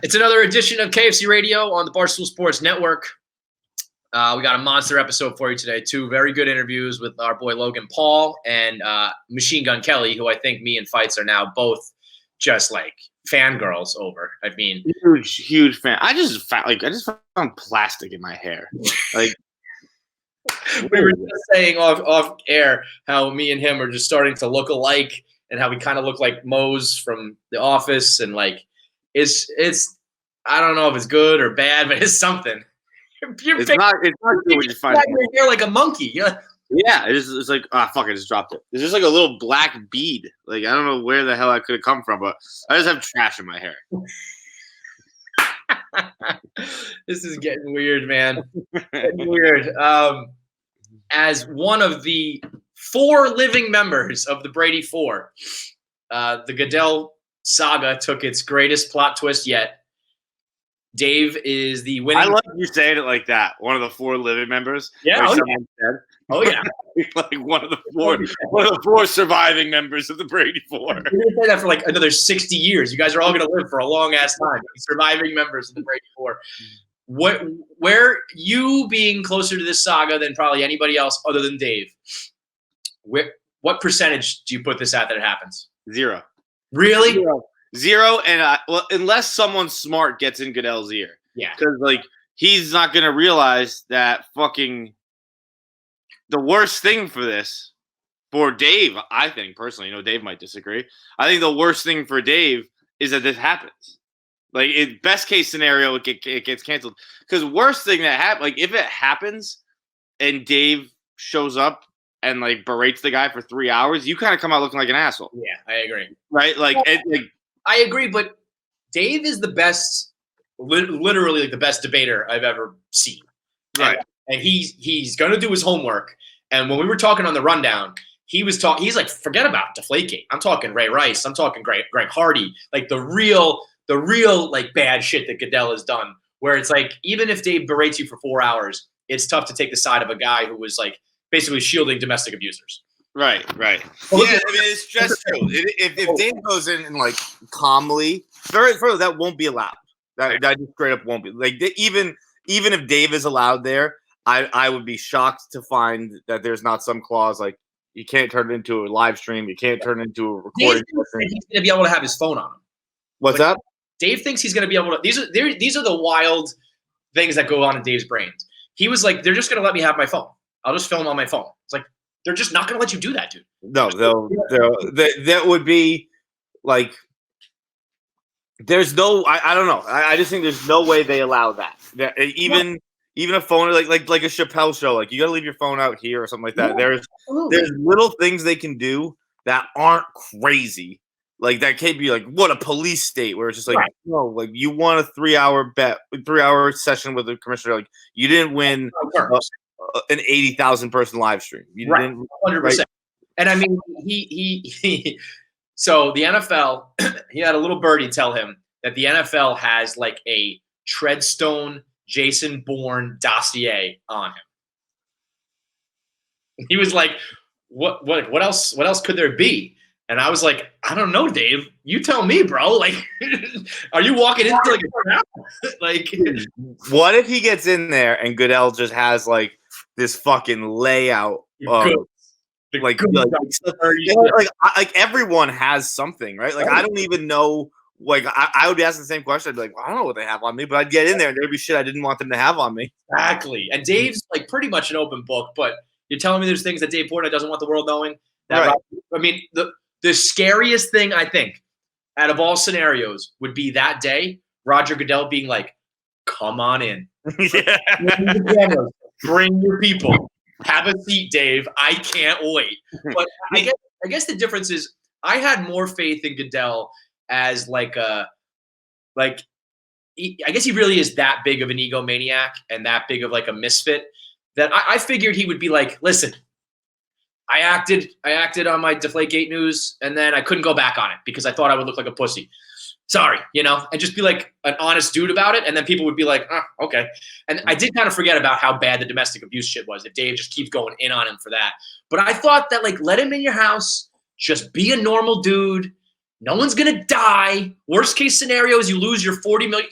It's another edition of KFC Radio on the Barstool Sports Network. We got a monster episode for you today. Two very good interviews with our boy Logan Paul and Machine Gun Kelly, who I think me and Fights are now both just like fangirls over. I mean, huge fan. I just found plastic in my hair. Like we were just saying off air how me and him are just starting to look alike, and how we kind of look like Mose from The Office, and like it's I don't know if it's good or bad, but it's something. It's not good when you find your hair like a monkey. Yeah, it's like fuck, I just dropped it. It's just like a little black bead. Like I don't know where the hell I could have come from, but I just have trash in my hair. This is getting weird, man. Getting weird. As one of the 4 living members of the Brady Four, the Goodell saga took its greatest plot twist yet. Dave is the winning. I love you saying it like that. One of the 4 living members. Yeah. Oh yeah. Like one of the 4 surviving members of the Brady Four. You're gonna say that for like another 60 years. You guys are all gonna live for a long ass time. Surviving members of the Brady Four. Where you being closer to this saga than probably anybody else other than Dave? What percentage do you put this at that it happens? 0. Really? 0, and unless someone smart gets in Goodell's ear. Yeah. Because, like, he's not going to realize that fucking the worst thing for this, for Dave, I think, personally, Dave might disagree. I think the worst thing for Dave is that this happens. Like, best case scenario, it gets canceled. Because worst thing that happens, like, if it happens and Dave shows up and, like, berates the guy for 3 hours, you kind of come out looking like an asshole. Yeah, I agree. Right? Like, I agree, but Dave is the best, literally like the best debater I've ever seen. Right. And he's going to do his homework. And when we were talking on the rundown, he's like, forget about Deflategate. I'm talking Ray Rice. I'm talking Greg Hardy. Like the real like bad shit that Goodell has done, where it's like, even if Dave berates you for 4 hours, it's tough to take the side of a guy who was like basically shielding domestic abusers. Right. Well, yeah, I mean, it's just true. If Dave goes in and, like, calmly, further, that won't be allowed. That just straight up won't be. Like, even if Dave is allowed there, I would be shocked to find that there's not some clause like you can't turn it into a live stream, you can't turn it into a recording. He's going to be able to have his phone on him. What's up? Dave thinks he's going to be able to. These are the wild things that go on in Dave's brains. He was like, they're just going to let me have my phone. I'll just film on my phone. It's like, they're just not going to let you do that, dude. No, that would be like, there's no, I don't know. I just think there's no way they allow that. Even a phone, like a Chappelle show, like you got to leave your phone out here or something like that. Yeah, there's little things they can do that aren't crazy. Like that can't be like, what a police state where it's just like, right. No, like you won a 3-hour session with the commissioner. Like you didn't win an 80,000 person live stream. You right, didn't, 100%. Right? And I mean, he so the NFL, he had a little birdie tell him that the NFL has like a Treadstone Jason Bourne dossier on him. He was like, what else could there be? And I was like, I don't know, Dave. You tell me, bro. Like, are you walking into like a trap? Like, what if he gets in there and Goodell just has like this fucking layout of like everyone has something, right? Like I don't even know. Like I would be asking the same question. I'd be like, well, I don't know what they have on me, but I'd get in there and there'd be shit I didn't want them to have on me. Exactly. And Dave's like pretty much an open book, but you're telling me there's things that Dave Portnoy doesn't want the world knowing. That right. I mean, the scariest thing I think out of all scenarios would be that day, Roger Goodell being like, come on in. Yeah. Bring your people. Have a seat, Dave. I can't wait. But I guess the difference is I had more faith in Goodell as I guess he really is that big of an egomaniac and that big of like a misfit that I figured he would be like, listen, I acted on my Deflategate news and then I couldn't go back on it because I thought I would look like a pussy. Sorry, and just be like an honest dude about it. And then people would be like, okay. And I did kind of forget about how bad the domestic abuse shit was. If Dave just keeps going in on him for that. But I thought that like, let him in your house, just be a normal dude. No one's gonna die. Worst case scenario is you lose your 40 million.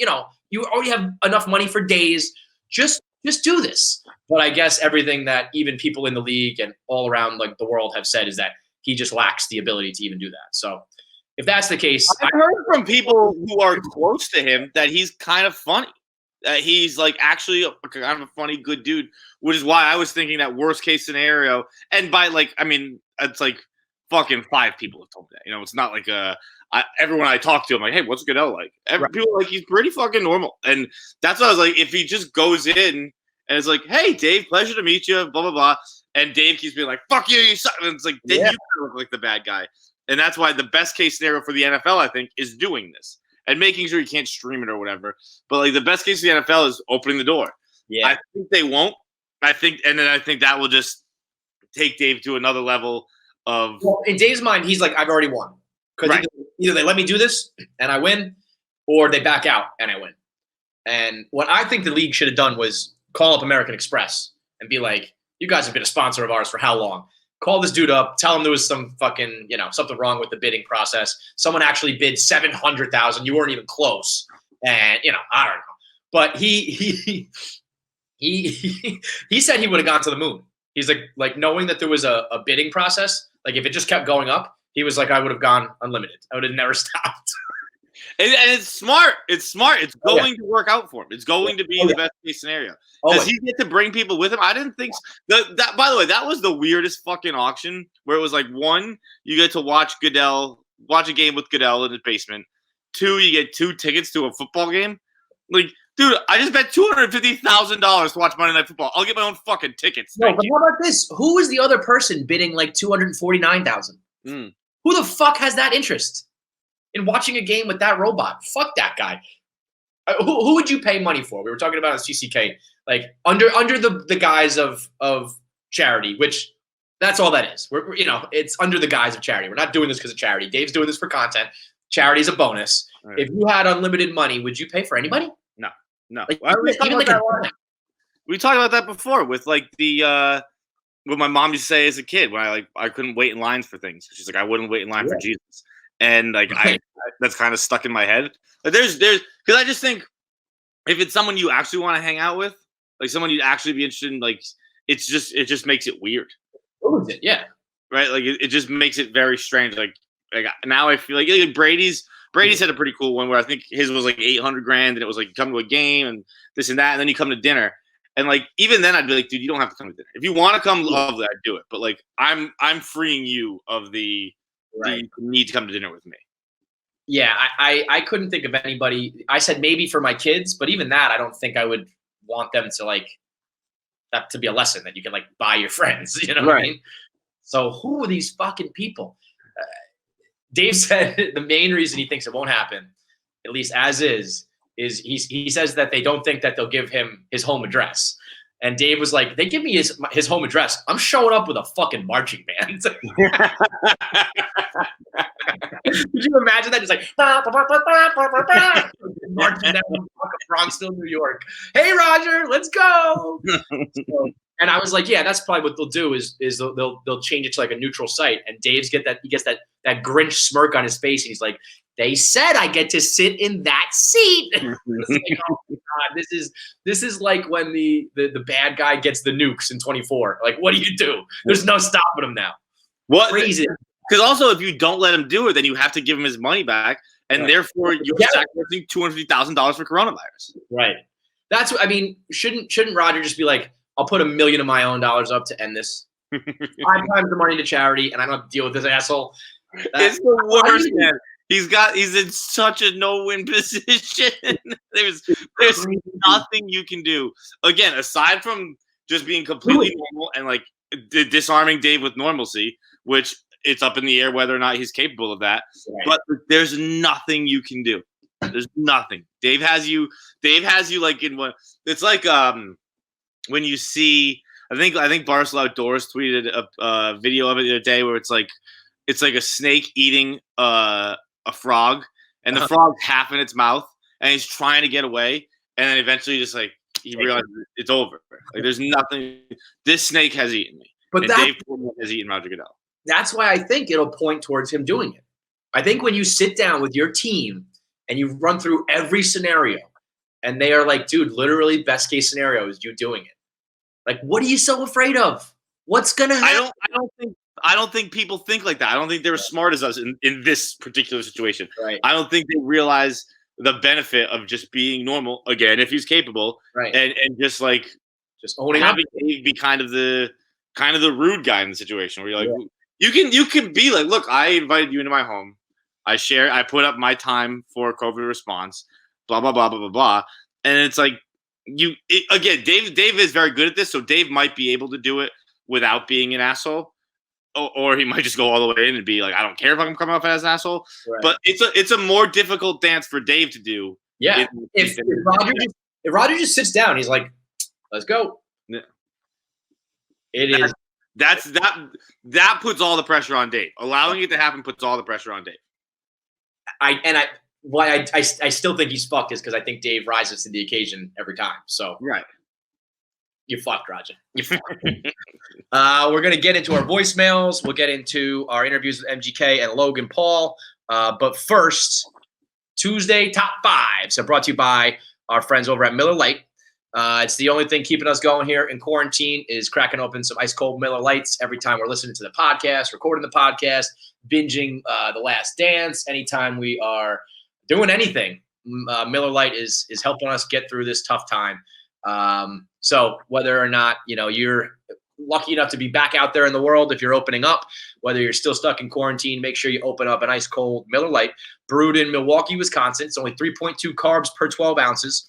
You already have enough money for days. Just do this. But I guess everything that even people in the league and all around like the world have said is that he just lacks the ability to even do that. So if that's the case, I've heard from people who are close to him that he's kind of funny. He's like actually kind of a funny, good dude, which is why I was thinking that worst case scenario. And by it's like fucking 5 people have told me that. It's not like everyone I talk to, I'm like, hey, what's Goodell like? People are like, he's pretty fucking normal. And that's what I was like, if he just goes in and it's like, hey, Dave, pleasure to meet you, blah, blah, blah. And Dave keeps being like, fuck you, you suck. And it's like, then you look like the bad guy. And that's why the best case scenario for the NFL, I think, is doing this and making sure you can't stream it or whatever. But like the best case of the NFL is opening the door. Yeah. I think they won't. I think that will just take Dave to another level of. Well, in Dave's mind, he's like, I've already won. Because either they let me do this and I win, or they back out and I win. And what I think the league should have done was call up American Express and be like, you guys have been a sponsor of ours for how long? Call this dude up, tell him there was some fucking, something wrong with the bidding process. Someone actually bid $700,000. You weren't even close. And, I don't know. But he said he would have gone to the moon. He's like knowing that there was a bidding process, like if it just kept going up, he was like, I would have gone unlimited. I would have never stopped. And it's smart. It's smart. It's going to work out for him. It's going to be the best case scenario. Does he get to bring people with him? I didn't think so. That, by the way, that was the weirdest fucking auction where it was like, 1, you get to watch a game with Goodell in his basement. 2, you get 2 tickets to a football game. Like, dude, I just bet $250,000 to watch Monday Night Football. I'll get my own fucking tickets. No, but how about this? Who was the other person bidding like $249,000? Who the fuck has that interest in watching a game with that robot? Fuck that guy. Who would you pay money for? We were talking about CCK, like under the guise of charity, which that's all that is. We're it's under the guise of charity. We're not doing this because of charity. Dave's doing this for content. Charity is a bonus. Right. If you had unlimited money, would you pay for anybody? No. Like, we talked about that before with like the what my mom used to say as a kid when I couldn't wait in lines for things. She's like, I wouldn't wait in line for Jesus. And like that's kind of stuck in my head. Like there's because I just think if it's someone you actually want to hang out with, like someone you'd actually be interested in, like it just makes it weird. Yeah. Right? Like it just makes it very strange. Like now I feel like Brady's had a pretty cool one where I think his was like $800,000 and it was like come to a game and this and that, and then you come to dinner. And like even then I'd be like, dude, you don't have to come to dinner. If you want to come, lovely, I'd do it. But like I'm freeing you of the need to come to dinner with me. Yeah, I couldn't think of anybody. I said maybe for my kids, but even that I don't think I would want them to like that to be a lesson that you can like buy your friends. You know what I mean? So who are these fucking people? Dave said the main reason he thinks it won't happen, at least as is he says that they don't think that they'll give him his home address. And Dave was like, they give me his home address, I'm showing up with a fucking marching band. Could you imagine that? Just like marching down Bronxville, New York. Hey, Roger, let's go. And I was like, yeah, that's probably what they'll do is they'll change it to like a neutral site. And he gets that Grinch smirk on his face. And he's like, they said I get to sit in that seat. Like, oh my God, this is like when the bad guy gets the nukes in 24. Like, what do you do? There's no stopping him now. What? Crazy. Because also, if you don't let him do it, then you have to give him his money back, and therefore you're sacrificing $250,000 for coronavirus. Right. That's what I mean. Shouldn't Roger just be like, I'll put $1 million of my own dollars up to end this. 5 times the money to charity, and I don't have to deal with this asshole. It's the worst, man. He's in such a no-win position. There's nothing you can do. Again, aside from just being completely normal and like disarming Dave with normalcy, which it's up in the air whether or not he's capable of that. Right. But there's nothing you can do. There's nothing. Dave has you like in what it's like when you see I think Barstool Outdoors tweeted a video of it the other day where it's like a snake eating a frog, and the frog's half in its mouth, and he's trying to get away, and then eventually just like he realizes it's over. Like there's nothing. This snake has eaten me, but Dave has eaten Roger Goodell. That's why I think it'll point towards him doing it, I think when you sit down with your team and you run through every scenario, and they are like, dude, literally best case scenario is you doing it. Like, what are you so afraid of? What's gonna happen? I don't think people think like that. I don't think they're as smart as us in this particular situation. Right. I don't think they realize the benefit of just being normal again, if he's capable, Right. and just like just owning up. having Dave be kind of the rude guy in the situation where you're like, you can be like, look, I invited you into my home. I put up my time for COVID response, blah, blah, blah, blah, blah, blah. And it's like, again, Dave is very good at this. So Dave might be able to do it without being an asshole. Or he might just go all the way in and be like, I don't care if I'm coming off as an asshole. Right. But it's a more difficult dance for Dave to do. Yeah. If Roger just sits down, he's like, let's go. Yeah. That puts all the pressure on Dave. Allowing it to happen puts all the pressure on Dave. I still think he's fucked is because I think Dave rises to the occasion every time. So right. You fucked, Roger. You fucked. We're going to get into our voicemails. We'll get into our interviews with MGK and Logan Paul. But first, Tuesday Top 5s are brought to you by our friends over at Miller Lite. It's the only thing keeping us going here in quarantine is cracking open some ice cold Miller Lights every time we're listening to the podcast, recording the podcast, binging The Last Dance. Anytime we are doing anything, Miller Lite is helping us get through this tough time. So whether or not, you're lucky enough to be back out there in the world, if you're opening up, whether you're still stuck in quarantine, make sure you open up an ice cold Miller Lite brewed in Milwaukee, Wisconsin. It's only 3.2 carbs per 12 ounces.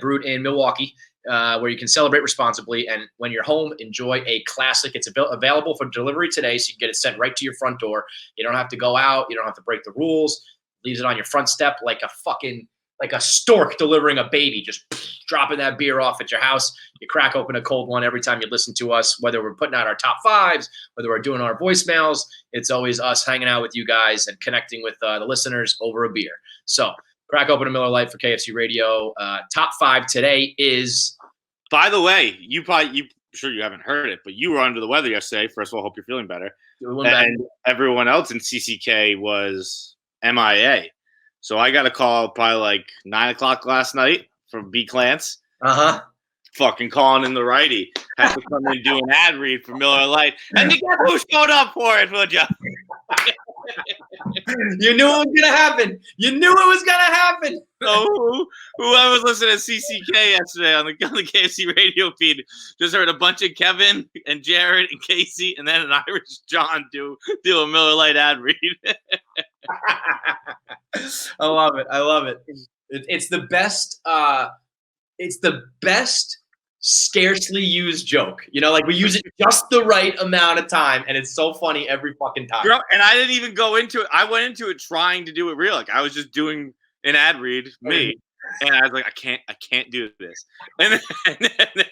Brewed in Milwaukee, where you can celebrate responsibly. And when you're home, enjoy a classic. It's available for delivery today, so you can get it sent right to your front door. You don't have to go out. You don't have to break the rules. Leaves it on your front step like a stork delivering a baby, just dropping that beer off at your house. You crack open a cold one every time you listen to us, whether we're putting out our top 5s, whether we're doing our voicemails. It's always us hanging out with you guys and connecting with the listeners over a beer. So crack open a Miller Lite for KFC Radio. Top 5 today is. By the way, sure you haven't heard it, but you were under the weather yesterday. First of all, hope you're feeling better. And everyone else in CCK was MIA. So I got a call probably like 9 o'clock last night from B Clance. Fucking calling in the righty. Had to come in and do an ad read for Miller Lite. And guess who showed up for it, would you? You knew it was gonna happen. So whoever was listening to CCK yesterday on the KFC radio feed just heard a bunch of Kevin and Jared and Casey and then an Irish John do a Miller Lite ad read. I love it. It's the best. It's the best scarcely used joke. Like we use it just the right amount of time, and it's so funny every fucking time. Girl, and I didn't even go into it. I went into it trying to do it real. Like I was just doing an ad read, me, and I was like, I can't do this. And then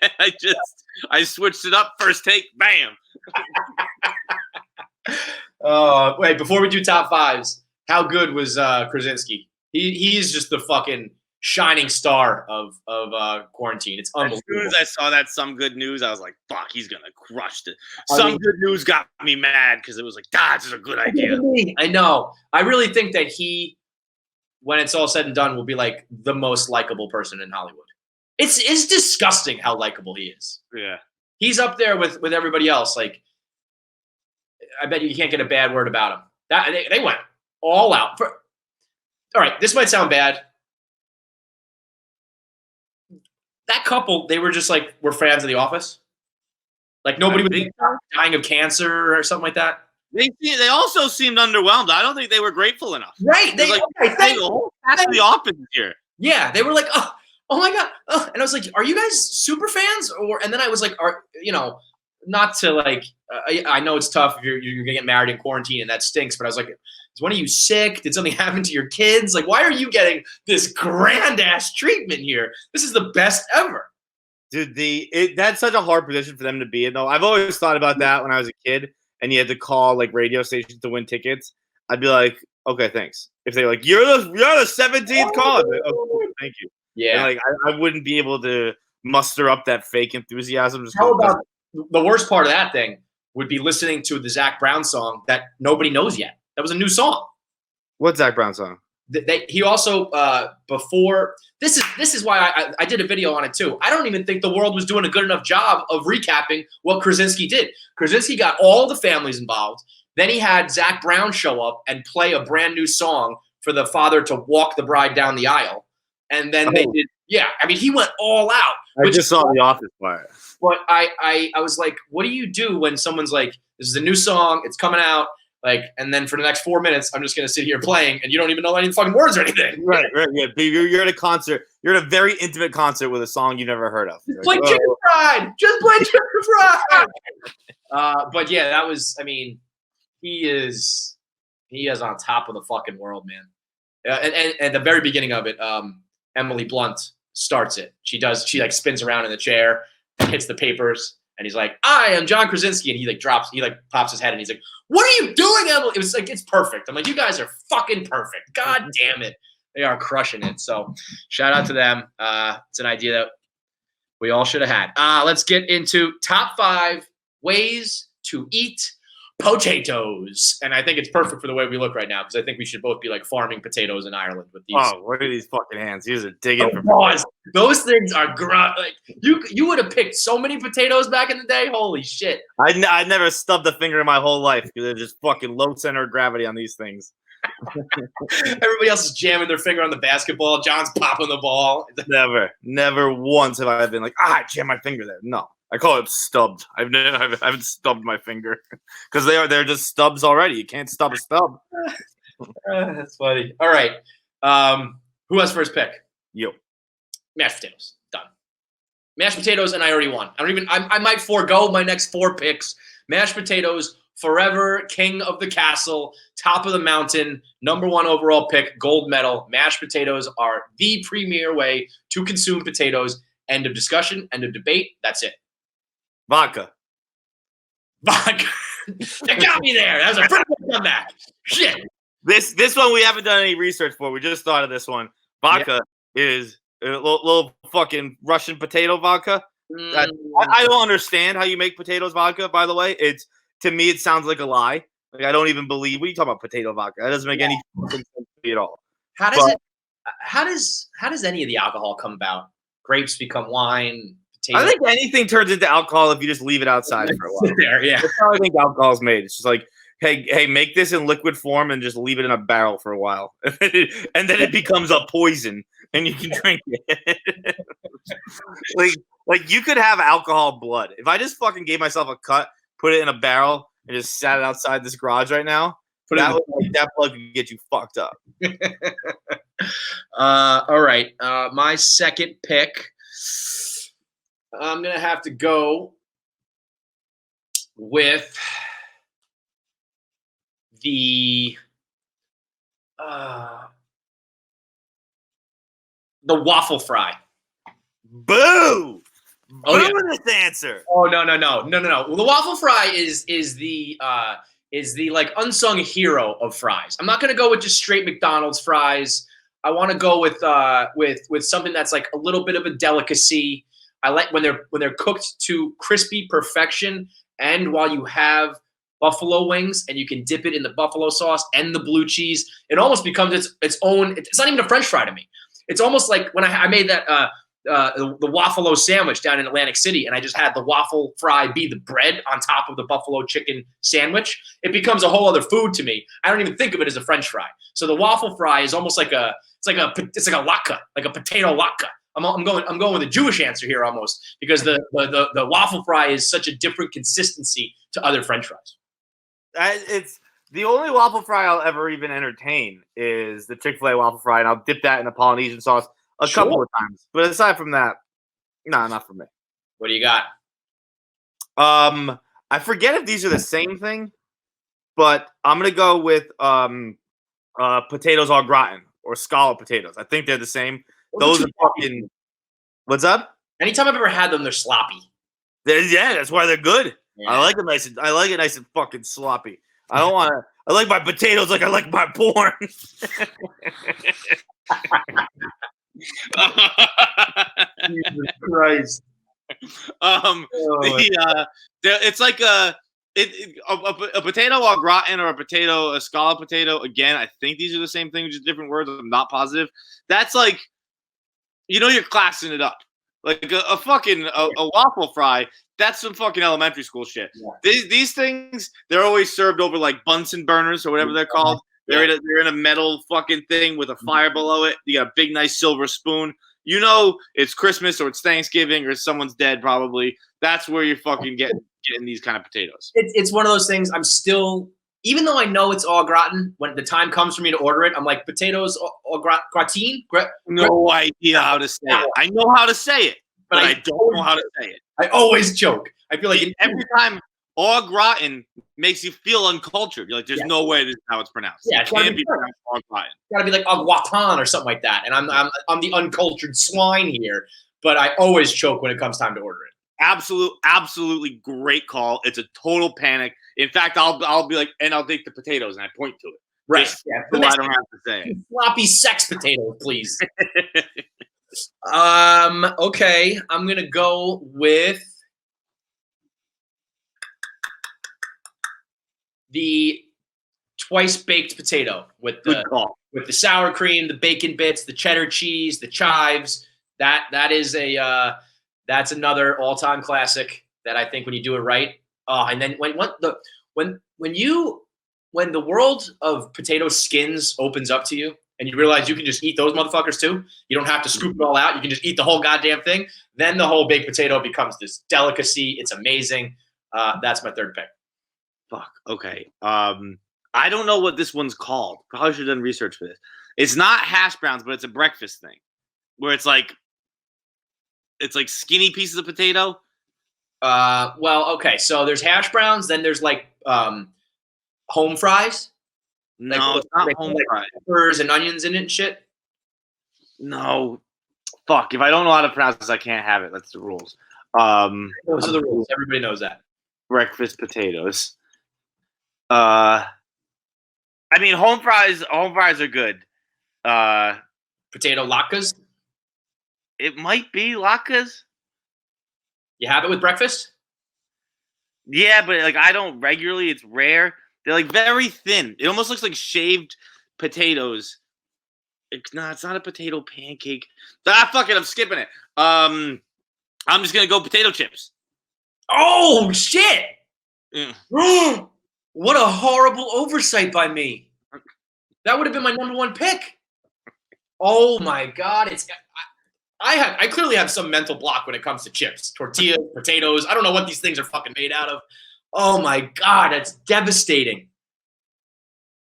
I switched it up. First take, bam. Wait, before we do top 5s, how good was Krasinski? He's just the fucking shining star of quarantine. It's unbelievable. As soon as I saw that Some Good News, I was like, fuck, he's gonna crush it. Some Good News got me mad because it was like, God, this is a good idea. I know. I really think that he, when it's all said and done, will be like the most likable person in Hollywood. It's disgusting how likable he is. Yeah. He's up there with everybody else. Like, I bet you can't get a bad word about him. They went all out. All right, this might sound bad. That couple, they were just like, we're fans of The Office. Like nobody was dying of cancer or something like that. They also seemed underwhelmed. I don't think they were grateful enough. Right. They the opposite here. Yeah, they were like, oh my God. Oh. And I was like, are you guys super fans? And then I was like, not to like, I know it's tough if you're going to get married in quarantine and that stinks, but I was like, is one of you sick? Did something happen to your kids? Like, why are you getting this grand ass treatment here? This is the best ever. Dude, that's such a hard position for them to be in, though. I've always thought about that when I was a kid and you had to call like radio stations to win tickets. I'd be like, okay, thanks. If they're like, you're the 17th call, like, okay, thank you. Yeah. And, like I wouldn't be able to muster up that fake enthusiasm. How about the worst part of that thing would be listening to the Zac Brown song that nobody knows yet. That was a new song. What Zach Brown song? He also before this is why I did a video on it too. I don't even think the world was doing a good enough job of recapping what Krasinski did. Krasinski got all the families involved. Then he had Zach Brown show up and play a brand new song for the father to walk the bride down the aisle. And then they did, yeah. I mean, he went all out. I just saw the Office part. But I was like, what do you do when someone's like, this is a new song, it's coming out, like, and then for the next 4 minutes, I'm just gonna sit here playing, and you don't even know any fucking words or anything. Right, yeah. You're at a concert. You're at a very intimate concert with a song you've never heard of. Just play Chicken Fried. Just play Chicken Fried. But yeah, that was. I mean, he is on top of the fucking world, man. And at the very beginning of it, Emily Blunt starts it. She like spins around in the chair, and hits the papers. And he's like, I am John Krasinski. And he pops his head and he's like, what are you doing, Emily? It was like, it's perfect. I'm like, you guys are fucking perfect. God damn it. They are crushing it. So shout out to them. It's an idea that we all should have had. Let's get into top 5 ways to eat potatoes. And I think it's perfect for the way we look right now, because I think we should both be like farming potatoes in Ireland with these. Oh, what are these fucking hands? These are digging for potatoes. Those things are like you would have picked so many potatoes back in the day. Holy shit. I never stubbed a finger in my whole life because they're just fucking low center of gravity on these things. Everybody else is jamming their finger on the basketball. John's popping the ball. Never once have I been like, I jammed my finger there. No. I call it stubbed. I haven't stubbed my finger because they're just stubs already. You can't stub a stub. That's funny. All right. Who has first pick? You. Mashed potatoes. Done. Mashed potatoes, and I already won. I might forego my next 4 picks. Mashed potatoes, forever, king of the castle, top of the mountain, number 1 overall pick, gold medal. Mashed potatoes are the premier way to consume potatoes. End of discussion. End of debate. That's it. Vodka. You got me there. That was a pretty good comeback. Shit. This one we haven't done any research for. We just started this one. Vodka is a little fucking Russian potato vodka. I don't understand how you make potatoes vodka, by the way. To me, it sounds like a lie. Like, I don't even believe. What are you talking about, potato vodka? That doesn't make any sense to me at all. How does any of the alcohol come about? Grapes become wine. Potato. I think anything turns into alcohol if you just leave it outside for a while. Yeah. That's how I think alcohol is made. It's just like, hey, make this in liquid form and just leave it in a barrel for a while, and then it becomes a poison, and you can drink it. like you could have alcohol blood. If I just fucking gave myself a cut, put it in a barrel, and just sat it outside this garage right now, that blood could get you fucked up. All right. My second pick, I'm going to have to go with the waffle fry. Boo! Oh, yeah. Boo this answer. Oh, no. Well, the waffle fry is the like unsung hero of fries. I'm not going to go with just straight McDonald's fries. I want to go with something that's like a little bit of a delicacy. I like when they're cooked to crispy perfection, and while you have buffalo wings and you can dip it in the buffalo sauce and the blue cheese, it almost becomes its own. It's not even a French fry to me. It's almost like when I made that the waffalo sandwich down in Atlantic City, and I just had the waffle fry be the bread on top of the buffalo chicken sandwich. It becomes a whole other food to me. I don't even think of it as a French fry. So the waffle fry is almost like a latke, like a potato latke. I'm going with a Jewish answer here almost, because the waffle fry is such a different consistency to other French fries. It's the only waffle fry I'll ever even entertain is the Chick-fil-A waffle fry, and I'll dip that in a Polynesian sauce a couple of times. But aside from that, no, not for me. What do you got? I forget if these are the same thing, but I'm gonna go with potatoes au gratin or scallop potatoes. I think they're the same. Those are fucking. What's up? Anytime I've ever had them, they're sloppy. That's why they're good. Yeah. I like it nice and fucking sloppy. I like my potatoes like I like my porn. Jesus Christ. It's like A potato au gratin or a scallop potato. Again, I think these are the same thing, just different words. I'm not positive. That's like, you're classing it up. Like a fucking waffle fry. That's some fucking elementary school shit. Yeah. These things, they're always served over like Bunsen burners or whatever they're called. They're in a metal fucking thing with a fire below it. You got a big nice silver spoon. It's Christmas or it's Thanksgiving or someone's dead probably. That's where you're fucking getting these kind of potatoes. It's one of those things. I'm still, even though I know it's au gratin, when the time comes for me to order it, I'm like, potatoes au gratin? No idea how to say it. I know how to say it, but I don't know how to say it. I always choke. I feel like every time au gratin makes you feel uncultured. You're like, there's no way this is how it's pronounced. Yeah, it can't be pronounced au gratin. It's gotta be like au gratin or something like that. And I'm the uncultured swine here, but I always choke when it comes time to order it. Absolutely great call. It's a total panic. In fact, I'll be like, and I'll take the potatoes and I point to it. Right. So I don't have to say it. Floppy sex potato, please. Okay. I'm gonna go with the twice baked potato with the sour cream, the bacon bits, the cheddar cheese, the chives. That is that's another all-time classic that I think when you do it right. And then when the world of potato skins opens up to you and you realize you can just eat those motherfuckers too, you don't have to scoop it all out. You can just eat the whole goddamn thing. Then the whole baked potato becomes this delicacy. It's amazing. That's my third pick. Fuck. Okay. I don't know what this one's called. Probably should have done research for this. It's not hash browns, but it's a breakfast thing where it's like skinny pieces of potato. Well, okay. So there's hash browns. Then there's like home fries. No, it's not home fries. Peppers and onions in it and shit. No. Fuck. If I don't know how to pronounce this, I can't have it. That's the rules. Those are the rules. Everybody knows that. Breakfast potatoes. I mean, home fries are good. Potato latkes. It might be latkes. You have it with breakfast? Yeah, but like I don't regularly. It's rare. They're like very thin. It almost looks like shaved potatoes. It's not a potato pancake. Fuck it. I'm skipping it. I'm just gonna go potato chips. Oh shit! Yeah. What a horrible oversight by me. That would have been my number one pick. Oh my god! I clearly have some mental block when it comes to chips, tortillas, potatoes. I don't know what these things are fucking made out of. Oh my god, that's devastating.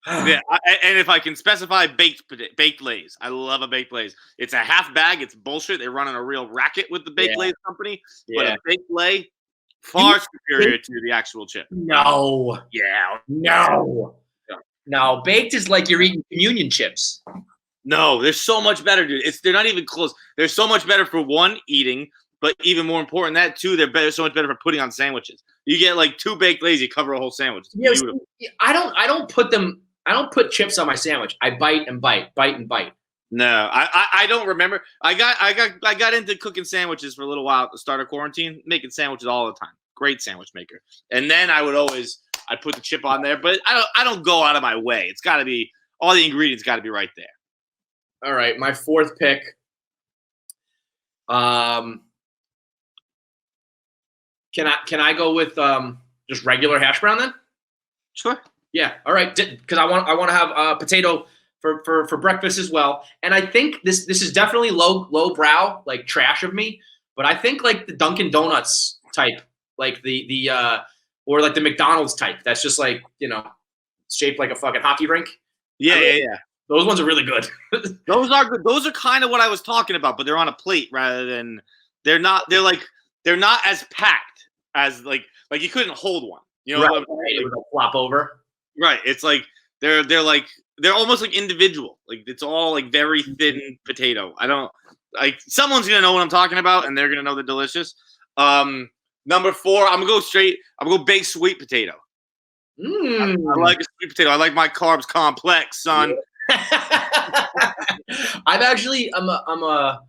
Yeah, and if I can specify, baked Lays. I love a baked Lays. It's a half bag. It's bullshit. They're running a real racket with the baked Lays company. But a baked Lay, far superior to the actual chip. No. Yeah. No. No, baked is like you're eating communion chips. No, they're so much better, dude. They're not even close. They're so much better for one, eating, but even more important than that, two, they're so much better for putting on sandwiches. You get like 2 baked Lays, you cover a whole sandwich. It's beautiful. I don't put chips on my sandwich. I bite and bite. No, I don't remember. I got into cooking sandwiches for a little while at the start of quarantine, making sandwiches all the time. Great sandwich maker. And then I put the chip on there, but I don't go out of my way. It's got to be all the ingredients got to be right there. All right, my fourth pick. Can I go with just regular hash brown then? Sure. Yeah. All right. Because I want to have potato for breakfast as well. And I think this is definitely low brow, like trash of me. But I think like the Dunkin' Donuts type, like the or like the McDonald's type. That's just like shaped like a fucking hockey rink. Yeah. Those ones are really good. Those are good. Those are kind of what I was talking about, but they're on a plate rather than they're not as packed as like you couldn't hold one. Right. It would flop over. Right. It's like they're almost like individual. Like it's all like very thin potato. I don't like someone's gonna know what I'm talking about and they're gonna know they're delicious. Number 4, I'm gonna go baked sweet potato. I like a sweet potato. I like my carbs complex, son. I'm a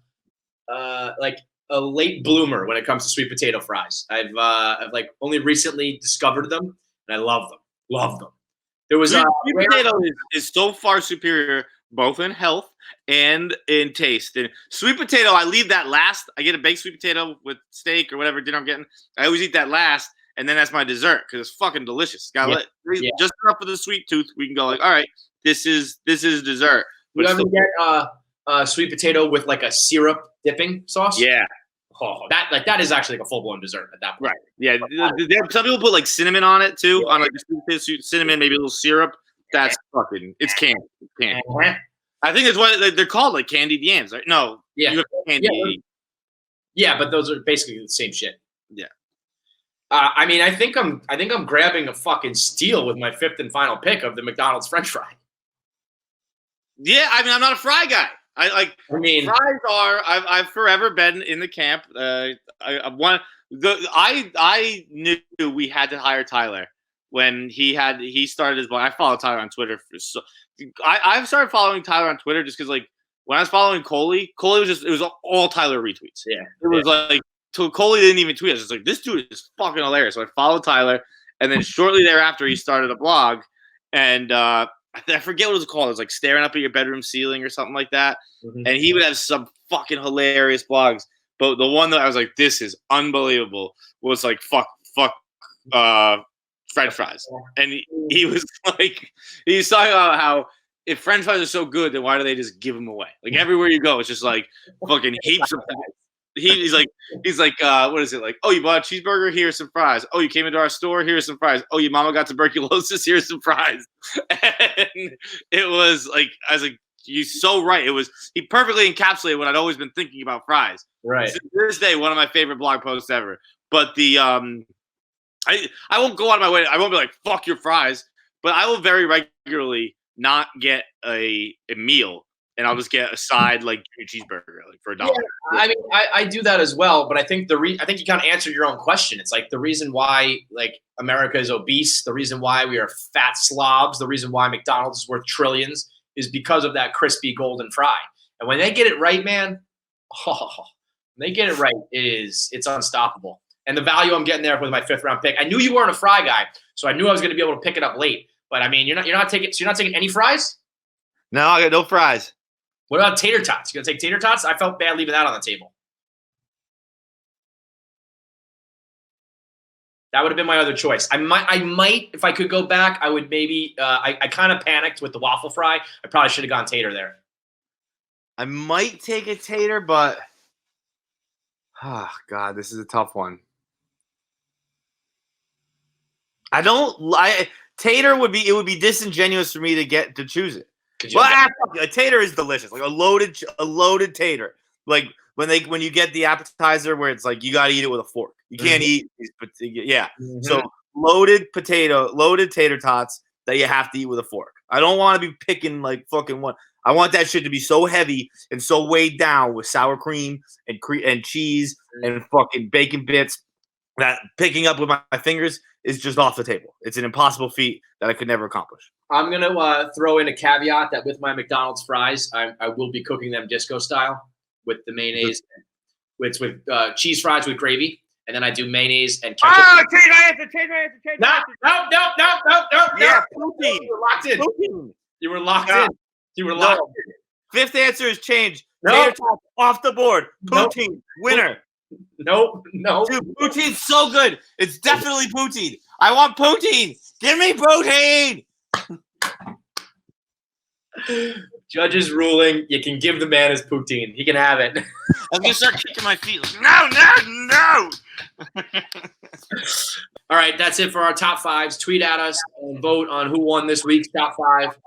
like a late bloomer when it comes to sweet potato fries. I've like only recently discovered them, and I love them. Love them. There was sweet potato is so far superior both in health and in taste. And sweet potato, I leave that last. I get a baked sweet potato with steak or whatever dinner I'm getting. I always eat that last, and then that's my dessert because it's fucking delicious. Got just enough for the sweet tooth. We can go like, all right, this is dessert. You ever get sweet potato with like a syrup dipping sauce? Yeah. Oh, that is actually like a full blown dessert at that point. Right. Yeah. Some people put like cinnamon on it too, on like cinnamon, maybe a little syrup. That's fucking. It's candy. Candy. I think it's what they're called, like candied yams, right? No. Yeah. Yeah, but those are basically the same shit. Yeah. I mean, I think I'm grabbing a fucking steal with my 5th and final pick of the McDonald's French fry. Yeah, I mean, I'm not a fry guy. I mean, fries are. I've forever been in the camp. I knew we had to hire Tyler when he started his blog. I follow Tyler on Twitter. I've started following Tyler on Twitter just because, like, when I was following Coley was it was all Tyler retweets. Yeah, it was like Coley didn't even tweet. I was just like, this dude is fucking hilarious. So I followed Tyler, and then shortly thereafter, he started a blog, and I forget what it was called. It was like staring up at your bedroom ceiling or something like that. Mm-hmm. And he would have some fucking hilarious blogs. But the one that I was like, this is unbelievable was like, fuck French fries. And he was like, he was talking about how if French fries are so good, then why do they just give them away? Like everywhere you go, it's just like fucking heaps of fries. He's like, what is it? Like, oh, you bought a cheeseburger? Here's some fries. Oh, you came into our store? Here's some fries. Oh, your mama got tuberculosis? Here's some fries. And it was like, I was like, you're so right. He perfectly encapsulated what I'd always been thinking about fries. Right. To this day, one of my favorite blog posts ever. But I won't go out of my way. I won't be like, fuck your fries. But I will very regularly not get a meal. And I'll just get a side like cheeseburger like for $1. Yeah, I mean, I do that as well, but I think I think you kind of answered your own question. It's like the reason why like America is obese, the reason why we are fat slobs, the reason why McDonald's is worth trillions is because of that crispy golden fry. And when they get it right, man, when they get it right, it's unstoppable. And the value I'm getting there with my 5th round pick. I knew you weren't a fry guy, so I knew I was going to be able to pick it up late. But I mean, you're not taking any fries? No, I got no fries. What about tater tots? You gonna take tater tots? I felt bad leaving that on the table. That would have been my other choice. I might, if I could go back, I would maybe. I kind of panicked with the waffle fry. I probably should have gone tater there. I might take a tater, but oh god, this is a tough one. Tater would be. It would be disingenuous for me to choose it. Well, a tater is delicious. Like a loaded tater. Like when you get the appetizer where it's like you gotta eat it with a fork. You can't eat these, but yeah. Mm-hmm. So loaded tater tots that you have to eat with a fork. I don't want to be picking like fucking one. I want that shit to be so heavy and so weighed down with sour cream and cheese and fucking bacon bits that picking up with my fingers is just off the table. It's an impossible feat that I could never accomplish. I'm going to throw in a caveat that with my McDonald's fries, I will be cooking them disco style with the mayonnaise. It's with cheese fries with gravy, and then I do mayonnaise and ketchup. Oh, change my answer. No. Yeah, poutine. You were locked in. Poutine. You were locked in. You were locked in. 5th answer is change. Tater tots off the board. Poutine. Winner. No. Dude, poutine's so good. It's definitely poutine. I want poutine. Give me poutine. Judge's ruling. You can give the man his poutine. He can have it. I'm going to start kicking my feet. No. All right, that's it for our top 5s. Tweet at us and vote on who won this week's top 5.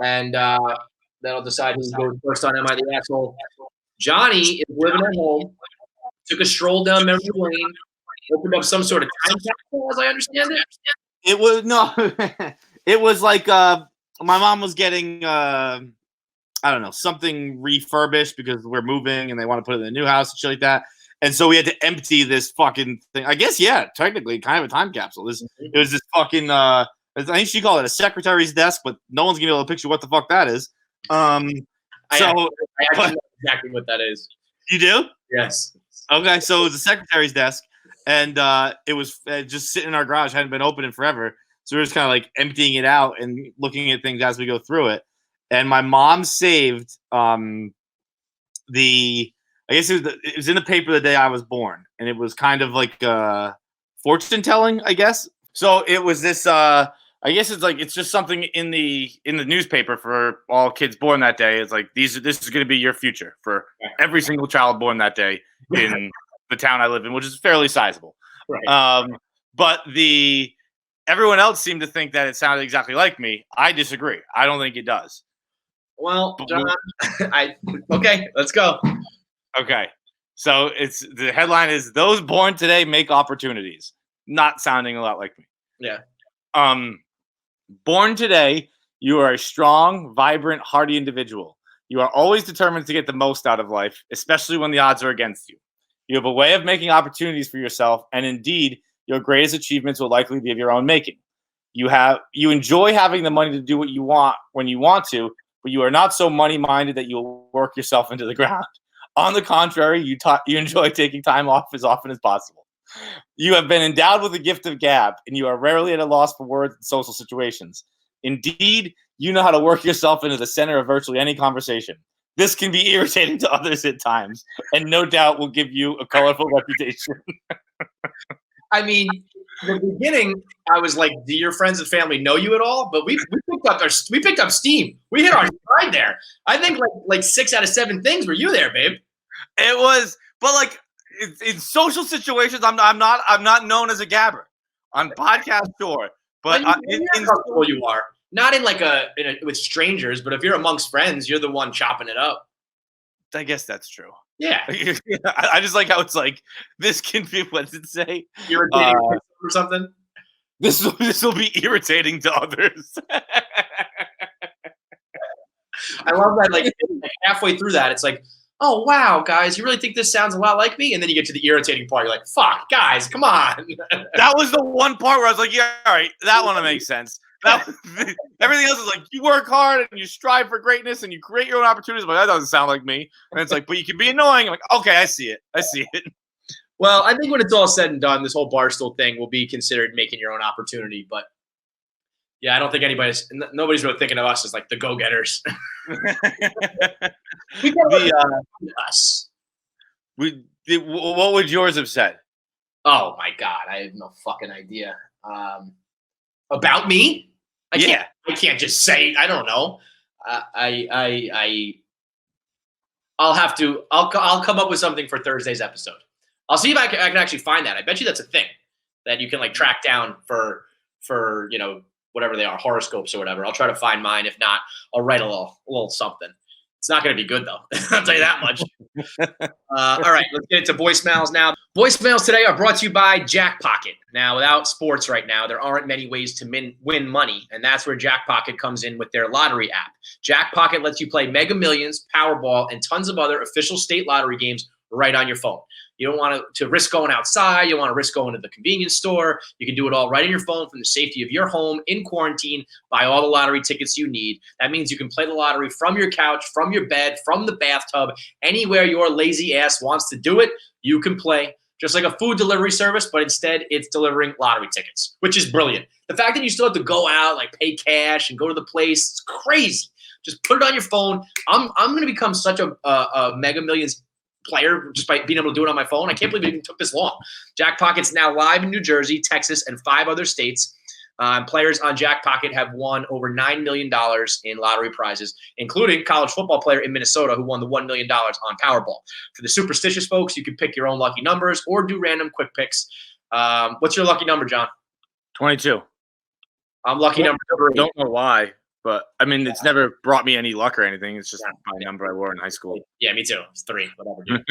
And that'll decide who goes first on Am I the Asshole. Johnny is living at home. Took a stroll down memory lane. Opened up some sort of time capsule, as I understand it. It was no. It was like my mom was getting I don't know, something refurbished because we're moving and they want to put it in a new house and shit like that. And so we had to empty this fucking thing. I guess technically kind of a time capsule. It was this fucking I think she called it a secretary's desk, but no one's gonna be able to picture what the fuck that is. I actually know exactly what that is. You do? Yes. Okay, so it was the secretary's desk, and it was just sitting in our garage, hadn't been open in forever. So we're just kind of like emptying it out and looking at things as we go through it. And my mom saved I guess it was in the paper the day I was born, and it was kind of like fortune telling, I guess. So it was this. I guess it's just something in the newspaper for all kids born that day. It's like this is going to be your future for every single child born that day in the town I live in, which is fairly sizable. Right. But everyone else seemed to think that it sounded exactly like me. I disagree. I don't think it does. Well, John, okay, let's go. Okay. So the headline is "Those born today make opportunities." Not sounding a lot like me. Yeah. Born today, you are a strong, vibrant, hardy individual. You are always determined to get the most out of life, especially when the odds are against you. You have a way of making opportunities for yourself, and indeed, your greatest achievements will likely be of your own making. You enjoy having the money to do what you want when you want to, but you are not so money-minded that you'll work yourself into the ground. On the contrary, you enjoy taking time off as often as possible. You have been endowed with the gift of gab, and you are rarely at a loss for words in social situations. Indeed, you know how to work yourself into the center of virtually any conversation. This can be irritating to others at times, and no doubt will give you a colorful reputation. I mean, in the beginning, I was like, "Do your friends and family know you at all?" But we picked up steam. We hit our stride there. I think like 6 out of 7 things were you there, babe. It was, but like in social situations, I'm not known as a gabber. On podcast, sure, but you are not in with strangers. But if you're amongst friends, you're the one chopping it up. I guess that's true. Yeah. I just like how it's like this can be, what does it say? Irritating or something. This will be irritating to others. I love that. Like halfway through that, it's like, oh wow, guys, you really think this sounds a lot like me? And then you get to the irritating part. You're like, fuck, guys, come on. That was the one part where I was like, yeah, all right, that one makes sense. Everything else is like you work hard and you strive for greatness and you create your own opportunities, but that doesn't sound like me. And it's like, but you can be annoying. I'm like, okay, I see it. Well, I think when it's all said and done, this whole Barstool thing will be considered making your own opportunity. But yeah, I don't think nobody's really thinking of us as like the go-getters. Us. What would yours have said? Oh my God, I have no fucking idea. About me? I can't just say. I don't know. I'll come up with something for Thursday's episode. I'll see if I can actually find that. I bet you that's a thing that you can like track down for whatever they are, horoscopes or whatever. I'll try to find mine. If not, I'll write a little something. It's not going to be good though. I'll tell you that much. All right, let's get into voicemails now. Voicemails today are brought to you by Jack Pocket. Now, without sports right now, there aren't many ways to win money, and that's where Jack Pocket comes in with their lottery app. Jack Pocket lets you play Mega Millions, Powerball, and tons of other official state lottery games right on your phone. You don't want to risk going outside. You don't want to risk going to the convenience store. You can do it all right on your phone from the safety of your home in quarantine. Buy all the lottery tickets you need. That means you can play the lottery from your couch, from your bed, from the bathtub, anywhere your lazy ass wants to do it. You can play just like a food delivery service, but instead it's delivering lottery tickets, which is brilliant. The fact that you still have to go out, like pay cash and go to the place, it's crazy. Just put it on your phone. I'm going to become such a Mega Millions player just by being able to do it on my phone. I can't believe it even took this long. Jack Pocket's now live in New Jersey, Texas, and 5 other states. Players on Jack Pocket have won over $9 million in lottery prizes, including college football player in Minnesota who won the $1 million on Powerball. For the superstitious folks, you can pick your own lucky numbers or do random quick picks. What's your lucky number, John? 22. I'm lucky number 3. I don't know why. But, I mean, it's never brought me any luck or anything. It's just my number I wore in high school. Yeah, me too. It's 3, whatever, dude.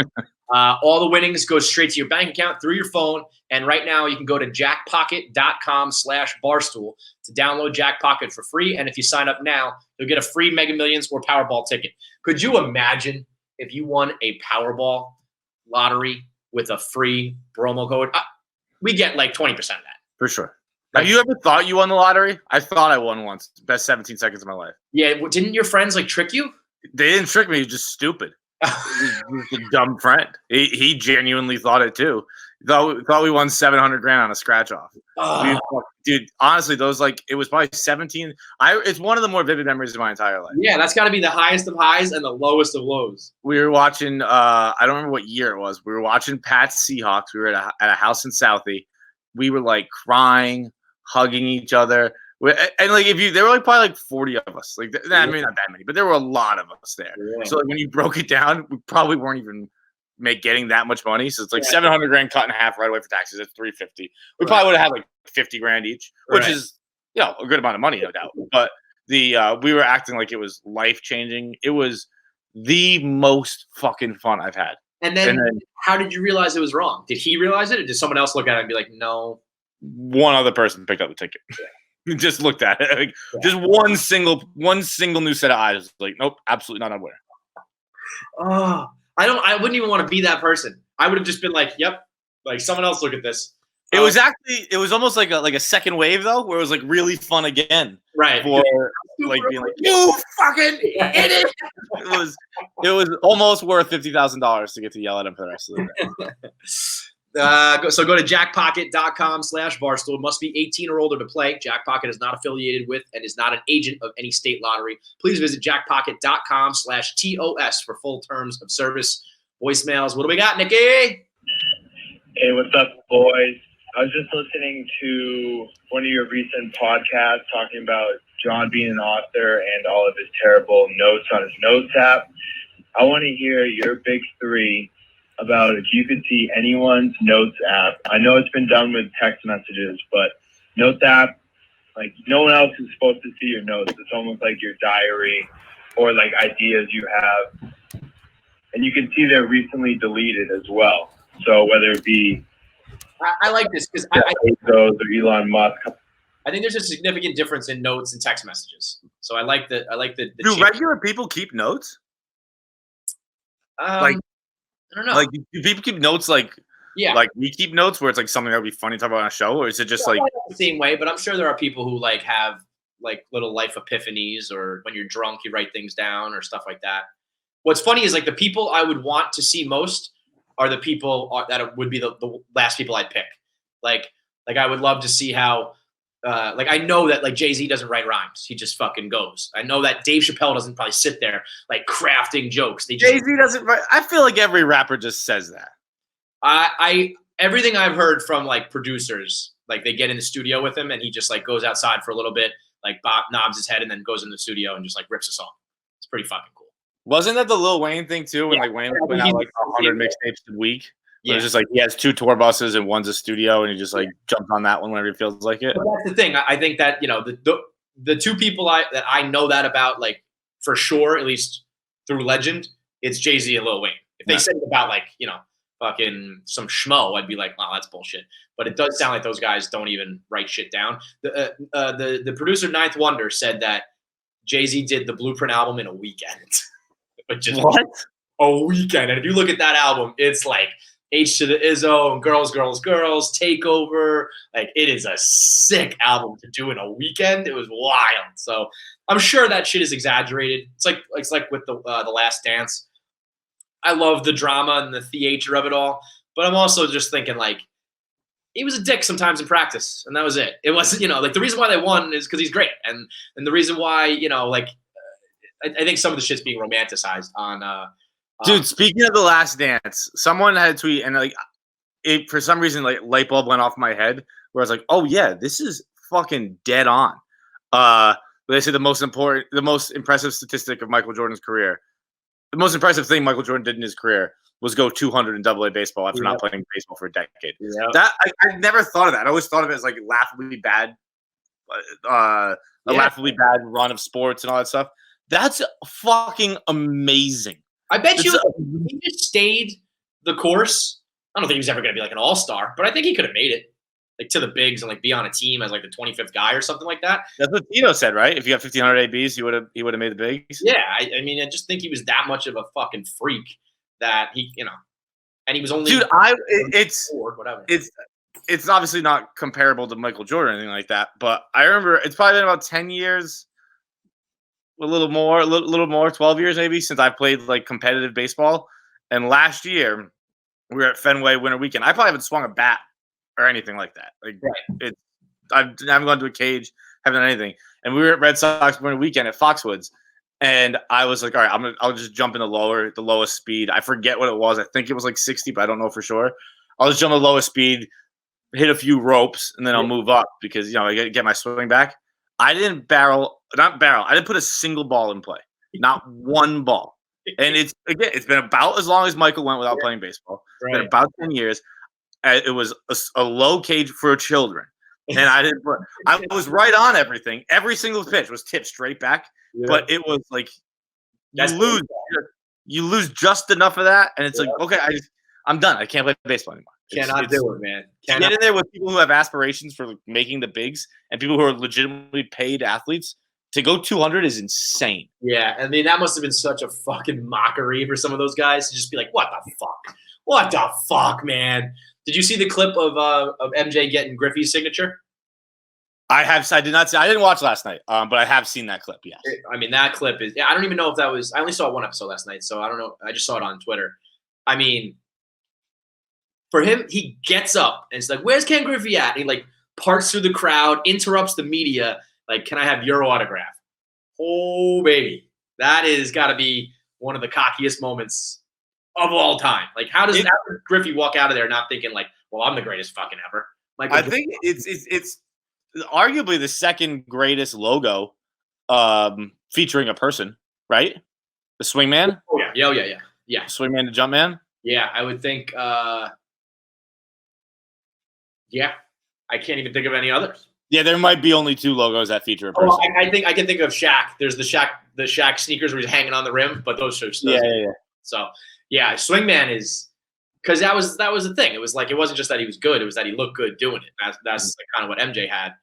All the winnings go straight to your bank account through your phone. And right now you can go to jackpocket.com/barstool to download Jack Pocket for free. And if you sign up now, you'll get a free Mega Millions or Powerball ticket. Could you imagine if you won a Powerball lottery with a free promo code? We get like 20% of that. For sure. Have you ever thought you won the lottery? I thought I won once. Best 17 seconds of my life. Yeah, didn't your friends like trick you? They didn't trick me. He was just stupid. He was a dumb friend. He genuinely thought it too. Thought we won $700,000 on a scratch off. Dude, honestly, those it was probably 17. It's one of the more vivid memories of my entire life. Yeah, that's got to be the highest of highs and the lowest of lows. We were watching. I don't remember what year it was. We were watching Pat's Seahawks. We were at a house in Southie. We were crying, hugging each other. And there were probably 40 of us. I mean, not that many, but there were a lot of us there. Yeah. So when you broke it down, we probably weren't even getting that much money. So it's $700,000 cut in half right away for taxes. It's $350,000. We probably would have had $50,000 each, which is a good amount of money, no doubt. But we were acting like it was life changing. It was the most fucking fun I've had. And then how did you realize it was wrong? Did he realize it, or did someone else look at it and be like, no? One other person picked up the ticket. Just looked at it. Just one single new set of eyes. Nope, absolutely not. I'm winning. Oh, I wouldn't even want to be that person. I would have just been yep. Someone else look at this. It was almost like a second wave though, where it was really fun again. Right. For being you fucking idiot. It was almost worth $50,000 to get to yell at him for the rest of the day. So go to jackpocket.com/Barstool. It must be 18 or older to play. Jackpocket is not affiliated with and is not an agent of any state lottery. Please visit jackpocket.com/TOS for full terms of service. Voicemails. What do we got, Nikki? Hey, what's up, boys? I was just listening to one of your recent podcasts talking about John being an author and all of his terrible notes on his notes app. I want to hear your big three about if you could see anyone's notes app. I know it's been done with text messages, but notes app, no one else is supposed to see your notes. It's almost like your diary or ideas you have. And you can see they're recently deleted as well. So whether it be I like this because Bezos or Elon Musk. I think there's a significant difference in notes and text messages. So I like the Do regular people keep notes? I don't know. Do people keep notes we keep notes where it's something that would be funny to talk about on a show, or is it just the same way? But I'm sure there are people who have little life epiphanies, or when you're drunk you write things down or stuff like that. What's funny is the people I would want to see most are the people that would be the last people I'd pick. I would love to see how. I know that Jay-Z doesn't write rhymes. He just fucking goes. I know that Dave Chappelle doesn't probably sit there crafting jokes. Jay-Z doesn't write. I feel like every rapper just says that. Everything I've heard from producers, they get in the studio with him and he just goes outside for a little bit, Bob knobs his head and then goes in the studio and just rips a song. It's pretty fucking cool. Wasn't that the Lil Wayne thing too? When Wayne was putting out 100 mixtapes a week. Yeah. It's just he has 2 tour buses and one's a studio, and he just jumps on that one whenever he feels like it. But that's the thing. I think that the two people that I know that about for sure, at least through legend, it's Jay-Z and Lil Wayne. If they said it about fucking some schmo, I'd be wow, that's bullshit. But it does sound like those guys don't even write shit down. The producer Ninth Wonder said that Jay-Z did the Blueprint album in a weekend. But just what? A weekend. And if you look at that album, it's H to the Izzo and Girls, Girls, Girls, Takeover. It is a sick album to do in a weekend. It was wild. So I'm sure that shit is exaggerated. It's like with the Last Dance. I love the drama and the theater of it all, but I'm also just thinking he was a dick sometimes in practice, and that was it. It wasn't the reason why they won is because he's great, and the reason why I think some of the shit's being romanticized on. Dude, speaking of the Last Dance, someone had a tweet, and it for some reason light bulb went off my head where I was oh yeah, this is fucking dead on. They say the most impressive statistic of Michael Jordan's career, the most impressive thing Michael Jordan did in his career was go 200 in AA baseball after not playing baseball for a decade. Yeah. That I never thought of that. I always thought of it as laughably bad, laughably bad run of sports and all that stuff. That's fucking amazing. I bet he just stayed the course. I don't think he was ever going to be an all-star, but I think he could have made it to the bigs and be on a team as the 25th guy or something like that. That's what Tito said, right? If you got 1,500 ABs, he would have made the bigs. Yeah, I mean, I just think he was that much of a fucking freak that he, and he was only whatever. It's obviously not comparable to Michael Jordan or anything like that, but I remember it's probably been about 10 years. A little more, 12 years maybe since I played competitive baseball. And last year We were at Fenway Winter Weekend. I probably haven't swung a bat or anything like that. Like I haven't gone to a cage, haven't done anything. And we were at Red Sox Winter Weekend at Foxwoods, and I was like, all right, I'll just jump in the lowest speed. I forget what it was. I think it was like 60, but I don't know for sure. I'll just jump the lowest speed, hit a few ropes, and then I'll move up because I get my swing back. I didn't I didn't put a single ball in play, not one ball. And it's been about as long as Michael went without playing baseball. It's been about 10 years. It was a low cage for children, and I was right on everything. Every single pitch was tipped straight back, but it was like you lose just enough of that, and it's like, okay, I'm done. I can't play baseball anymore. Cannot do it, man. Get in there with people who have aspirations for making the bigs and people who are legitimately paid athletes. To go 200 is insane. Yeah, I mean, that must have been such a fucking mockery for some of those guys to just be like, what the fuck? What the fuck, man? Did you see the clip of MJ getting Griffey's signature? I did not see. I didn't watch last night, but I have seen that clip, yes. I mean, that clip is – I don't even know if that was – I only saw one episode last night, so I don't know. I just saw it on Twitter. I mean, for him, he gets up and it's like, where's Ken Griffey at? And he, like, parts through the crowd, interrupts the media – like, can I have your autograph? Oh, baby. That is got to be one of the cockiest moments of all time. Like, how does Griffey walk out of there not thinking, like, well, I'm the greatest fucking ever? I think it's arguably the second greatest logo featuring a person, right? The swingman? Oh, yeah. Swingman to Jumpman? Yeah, I would think, yeah. I can't even think of any others. Yeah, there might be only two logos that feature a person. Oh, I think I can think of Shaq. There's the Shaq sneakers where he's hanging on the rim, but those are yeah. So yeah, Swingman is because that was the thing. It was like it wasn't just that he was good; it was that he looked good doing it. That's kind of what MJ had.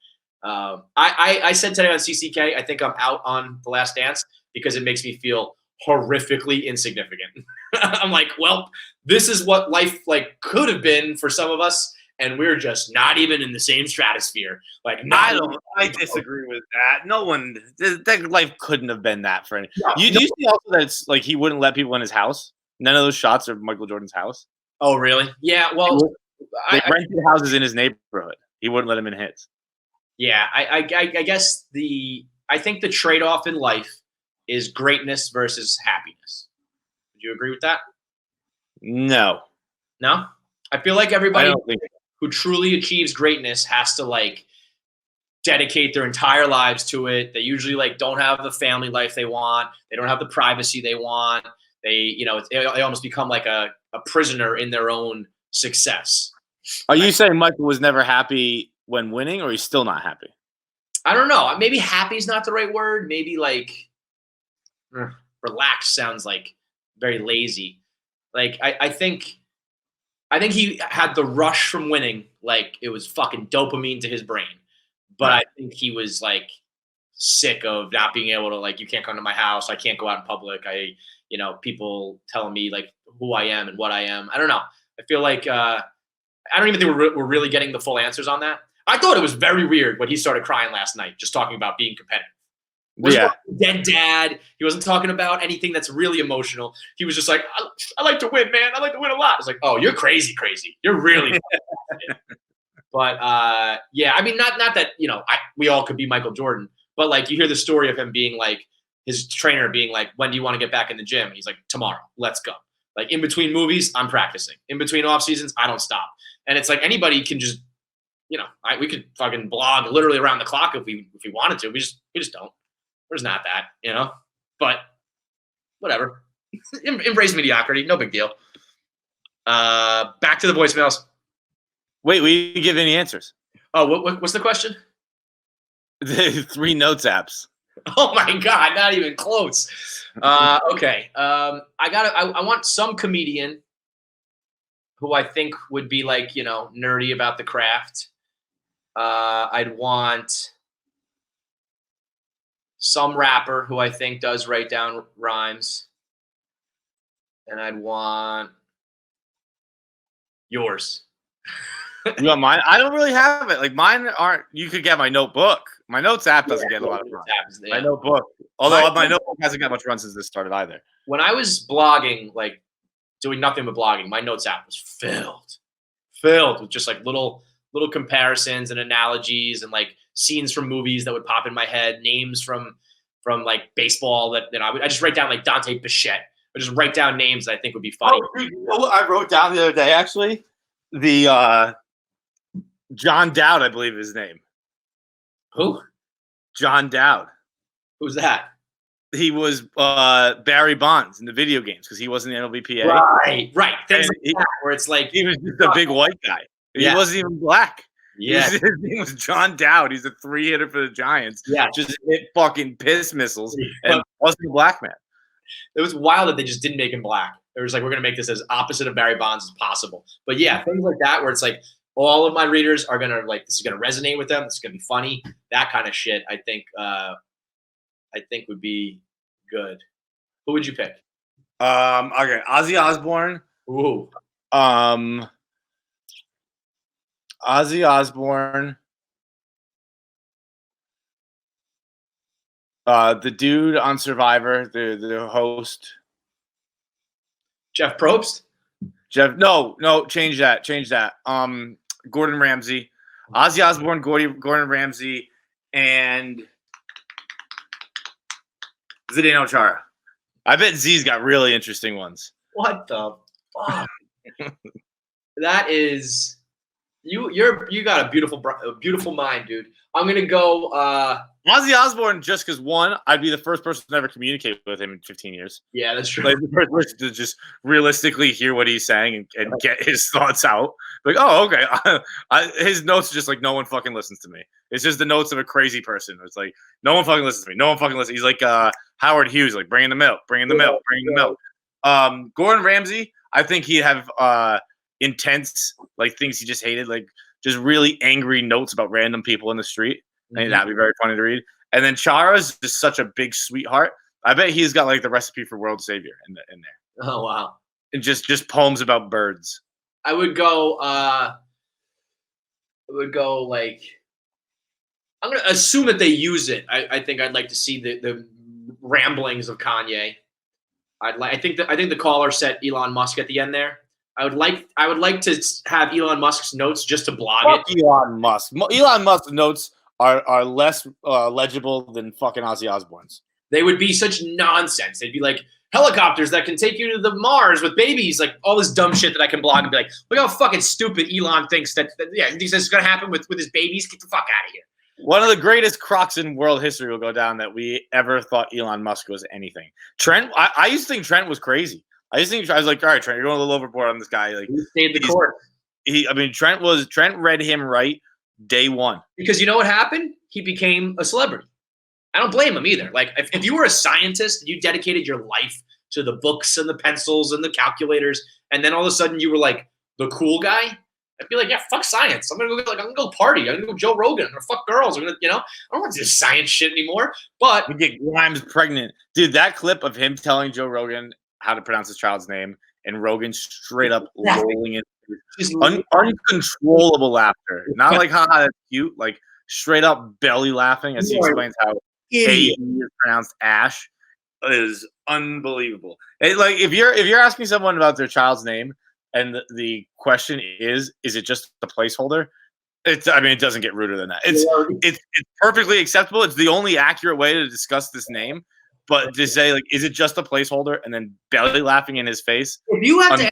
I said today on CCK, I think I'm out on The Last Dance because it makes me feel horrifically insignificant. I'm like, well, this is what life like could have been for some of us. And we're just not even in the same stratosphere. Like, I disagree with that. No one, that life couldn't have been that for any. Do you see also that it's like he wouldn't let people in his house? None of those shots are Michael Jordan's house. Oh, really? Yeah. Well, they rented houses in his neighborhood. He wouldn't let him in his. Yeah, I guess I think the trade-off in life is greatness versus happiness. Would you agree with that? No. No? I feel like everybody. I don't think so. Who truly achieves greatness has to like dedicate their entire lives to it. They usually like don't have the family life they want. They don't have the privacy they want. They almost become like a prisoner in their own success. Are you saying Michael was never happy when winning, or he's still not happy? I don't know. Maybe happy is not the right word. Maybe like relaxed sounds like very lazy. Like I think he had the rush from winning, like it was fucking dopamine to his brain. But I think he was like sick of not being able to like, you can't come to my house. I can't go out in public. People telling me like who I am and what I am. I don't know. I feel like I don't even think we're really getting the full answers on that. I thought it was very weird when he started crying last night, just talking about being competitive. Dead dad. He wasn't talking about anything that's really emotional. He was just like, I like to win, man. I like to win a lot. It's like, oh, you're crazy. You're really But yeah, I mean, not that, we all could be Michael Jordan, but like you hear the story of him being like, his trainer being like, when do you want to get back in the gym? And he's like, tomorrow, let's go. Like in between movies, I'm practicing. In between off seasons, I don't stop. And it's like anybody can just, we could fucking blog literally around the clock if we wanted to. We just don't. There's not that, but whatever. Embrace mediocrity. No big deal. Back to the voicemails. Wait, we didn't give any answers. Oh, what's the question? The 3 notes apps. Oh my God, not even close. Okay. I want some comedian who I think would be like, nerdy about the craft. I'd want some rapper who I think does write down rhymes. And I'd want yours. You want mine? I don't really have it. Like mine aren't. You could get my notebook. My notes app doesn't get a lot of run. My notebook. Although my notebook hasn't got much run since this started either. When I was blogging, like doing nothing but blogging. My notes app was filled with just like little comparisons and analogies and like scenes from movies that would pop in my head, names from like baseball that I just write down like Dante Bichette. I just write down names that I think would be funny. Oh, dude, you know what I wrote down the other day, actually? The John Dowd, I believe his name. Who? John Dowd. Who's that? He was Barry Bonds in the video games because he wasn't the NLBPA. Right. Things like that, where it's like he was just a big white guy. He wasn't even black. Yeah. His name was John Dowd. He's a 3-hitter for the Giants. Yeah. Just hit fucking piss missiles and wasn't a black man. It was wild that they just didn't make him black. It was like, we're going to make this as opposite of Barry Bonds as possible. But yeah, things like that where it's like all of my readers are going to like, this is going to resonate with them. This is going to be funny. That kind of shit, I think would be good. Who would you pick? Okay, Ozzy Osbourne. Ooh. Ozzy Osbourne. The dude on Survivor, the host. Jeff Probst? No, change that. Gordon Ramsay. Ozzy Osbourne, Gordon Ramsay, and Zdeno Chara. I bet Z's got really interesting ones. What the fuck? That is you got a beautiful mind, dude. I'm gonna go Ozzy Osbourne, just because one, I'd be the first person to ever communicate with him in 15 years. Yeah, that's true. Like the first person to just realistically hear what he's saying and get his thoughts out. Like, oh, okay. His notes are just like, no one fucking listens to me. It's just the notes of a crazy person. It's like, no one fucking listens to me. No one fucking listens. He's like Howard Hughes, like bringing the milk. Gordon Ramsay, I think he'd have intense like things he just hated, like just really angry notes about random people in the street. I think that'd be very funny to read. And then Chara's just such a big sweetheart. I bet he's got like the recipe for world savior in there. Oh wow. And just poems about birds. I would go like, I'm gonna assume that they use it. I think I'd like to see the ramblings of Kanye. I think the caller set Elon Musk at the end there. I would like to have Elon Musk's notes just to blog it. Elon Musk. Elon Musk's notes are less legible than fucking Ozzy Osbourne's. They would be such nonsense. They'd be like helicopters that can take you to the Mars with babies, like all this dumb shit that I can blog and be like, look how fucking stupid Elon thinks that thinks that's gonna happen with his babies. Get the fuck out of here. One of the greatest crocs in world history will go down that we ever thought Elon Musk was anything. Trent, I used to think Trent was crazy. I was like, all right, Trent, you're going a little overboard on this guy. Like, he stayed the course. Trent read him right day one. Because you know what happened? He became a celebrity. I don't blame him either. Like, if you were a scientist and you dedicated your life to the books and the pencils and the calculators, and then all of a sudden you were like the cool guy, I'd be like, yeah, fuck science. I'm gonna go party. I'm gonna go Joe Rogan. I'm gonna fuck girls. I don't want to do science shit anymore. But we get Grimes pregnant, dude. That clip of him telling Joe Rogan how to pronounce his child's name, and Rogan straight up rolling it, uncontrollable laughter. Not like haha, that's cute. Like straight up belly laughing as he explains how A is pronounced Ash. Is unbelievable. Like if you're asking someone about their child's name, and the question is it just a placeholder? It doesn't get ruder than that. It's perfectly acceptable. It's the only accurate way to discuss this name. But to say, like, is it just a placeholder? And then belly laughing in his face. If you have to,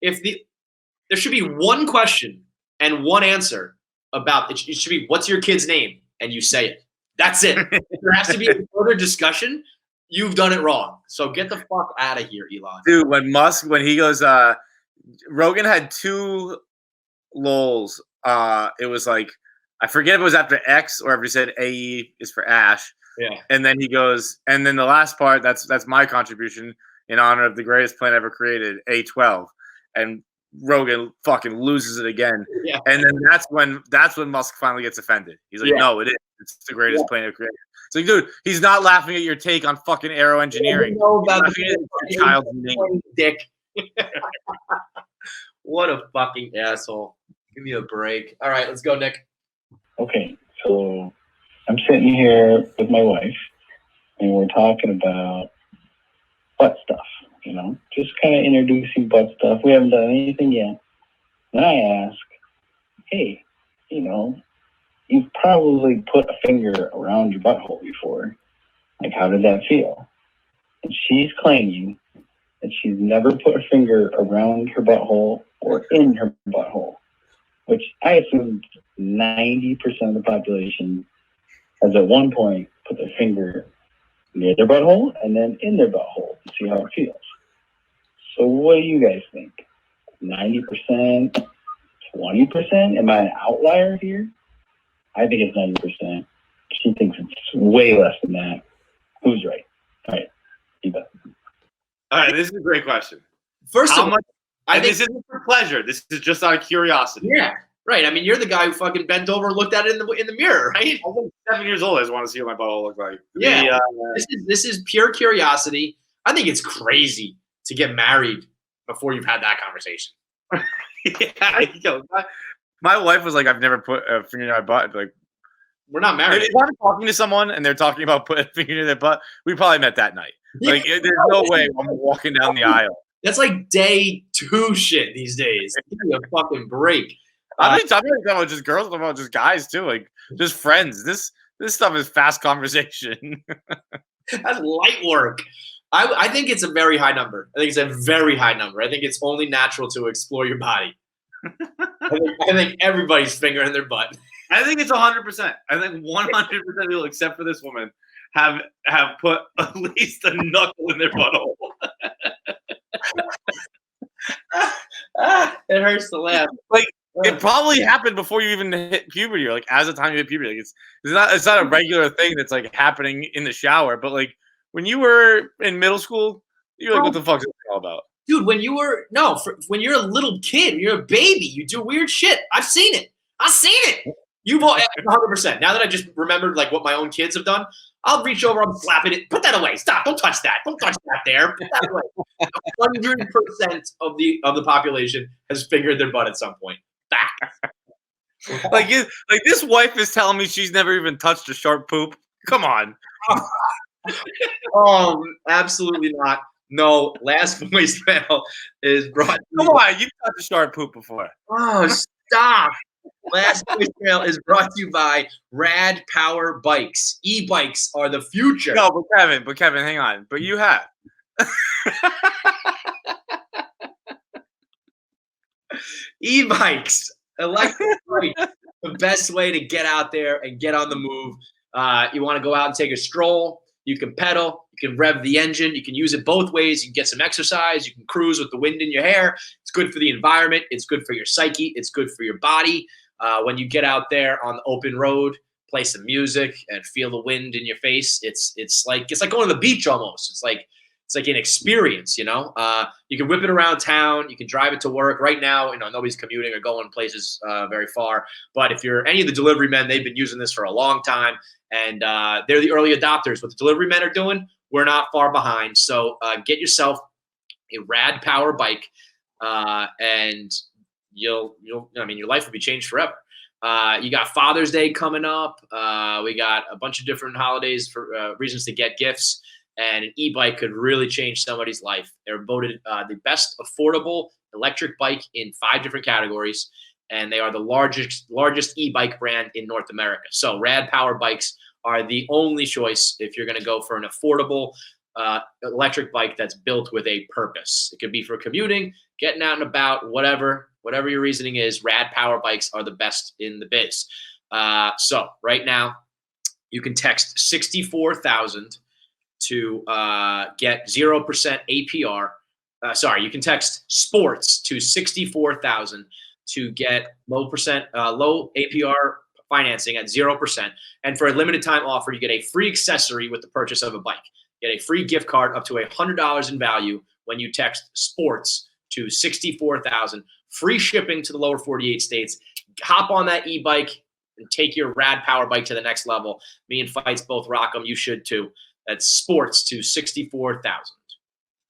there should be one question and one answer about it. It should be, what's your kid's name? And you say it. That's it. If there has to be a further discussion, you've done it wrong. So get the fuck out of here, Elon. Dude, when he goes, Rogan had two lols. It was like, I forget if it was after X or if he said AE is for Ash. Yeah. And then he goes, and then the last part, that's my contribution in honor of the greatest plant ever created, A12. And Rogan fucking loses it again. Yeah. And then that's when Musk finally gets offended. He's like, no, it is. It's the greatest plant ever created. So, dude, he's not laughing at your take on fucking aero engineering. Child's name. Dick. What a fucking asshole. Give me a break. All right, let's go, Nick. Okay, so I'm sitting here with my wife, and we're talking about butt stuff. just kind of introducing butt stuff. We haven't done anything yet. Then I ask, hey, you've probably put a finger around your butthole before. Like, how did that feel? And she's claiming that she's never put a finger around her butthole or in her butthole, which I assume 90% of the population has at one point put their finger near their butthole and then in their butthole to see how it feels. So what do you guys think? 90%? 20%? Am I an outlier here? I think it's 90%. She thinks it's way less than that. Who's right? All right. Eva. All right, this is a great question. First of all, I think this isn't for pleasure. This is just out of curiosity. Yeah, right. I mean, you're the guy who fucking bent over and looked at it in the mirror, right? I was 7 years old. I just want to see what my butthole looked like. Yeah, this is pure curiosity. I think it's crazy to get married before you've had that conversation. My wife was like, I've never put a finger in my butt. Like, we're not married. If I'm talking to someone and they're talking about putting a finger in their butt, we probably met that night. Like, there's no way I'm walking down the aisle. That's like day 2 shit these days. Give me a fucking break. I'm not talking about just girls, I'm talking about just guys too. Like, just friends. This stuff is fast conversation. That's light work. I think it's a very high number. I think it's a very high number. I think it's only natural to explore your body. I think everybody's finger in their butt. I think it's 100%. I think 100% of people, except for this woman, have put at least a knuckle in their butthole. It hurts to laugh. Like, it probably happened before you even hit puberty, or like as the time you hit puberty. Like, it's not a regular thing that's like happening in the shower. But like when you were in middle school, you're like, what the fuck is this all about? Dude, when you're a little kid, you're a baby, you do weird shit. I've seen it. You've all 100%. Now that I just remembered like what my own kids have done, I'll reach over, I'm slapping it. Put that away. Stop. Don't touch that. Don't touch that there. Put that away. 100% of the population has fingered their butt at some point. Back. Like this wife is telling me she's never even touched a sharp poop. Come on. Absolutely not. No, last voicemail is brought. Come on, you've touched a sharp poop before. Oh, stop. Last voicemail is brought to you by Rad Power Bikes. E-bikes are the future. No, but Kevin, hang on. But you have. E-bikes, electric bikes, the best way to get out there and get on the move. You want to go out and take a stroll. You can pedal. You can rev the engine. You can use it both ways. You can get some exercise. You can cruise with the wind in your hair. It's good for the environment. It's good for your psyche. It's good for your body. When you get out there on the open road, play some music and feel the wind in your face. It's like going to the beach almost. It's like an experience, you know. You can whip it around town. You can drive it to work. Right now, nobody's commuting or going places very far. But if you're any of the delivery men, they've been using this for a long time, and they're the early adopters. What the delivery men are doing, we're not far behind. So get yourself a Rad Power bike, and your life will be changed forever. You got Father's Day coming up. We got a bunch of different holidays for reasons to get gifts. And an e-bike could really change somebody's life. They're voted the best affordable electric bike in 5 different categories, and they are the largest e-bike brand in North America. So Rad Power Bikes are the only choice if you're going to go for an affordable electric bike that's built with a purpose. It could be for commuting, getting out and about, whatever your reasoning is. Rad Power Bikes are the best in the biz. So right now, you can text 64,000 to get 0% APR. You can text sports to 64,000 to get low APR financing at 0%. And for a limited time offer, you get a free accessory with the purchase of a bike. You get a free gift card up to $100 in value when you text sports to 64,000. Free shipping to the lower 48 states. Hop on that e-bike and take your Rad Power bike to the next level. Me and Fights both rock them. You should too. That's sports to 64,000.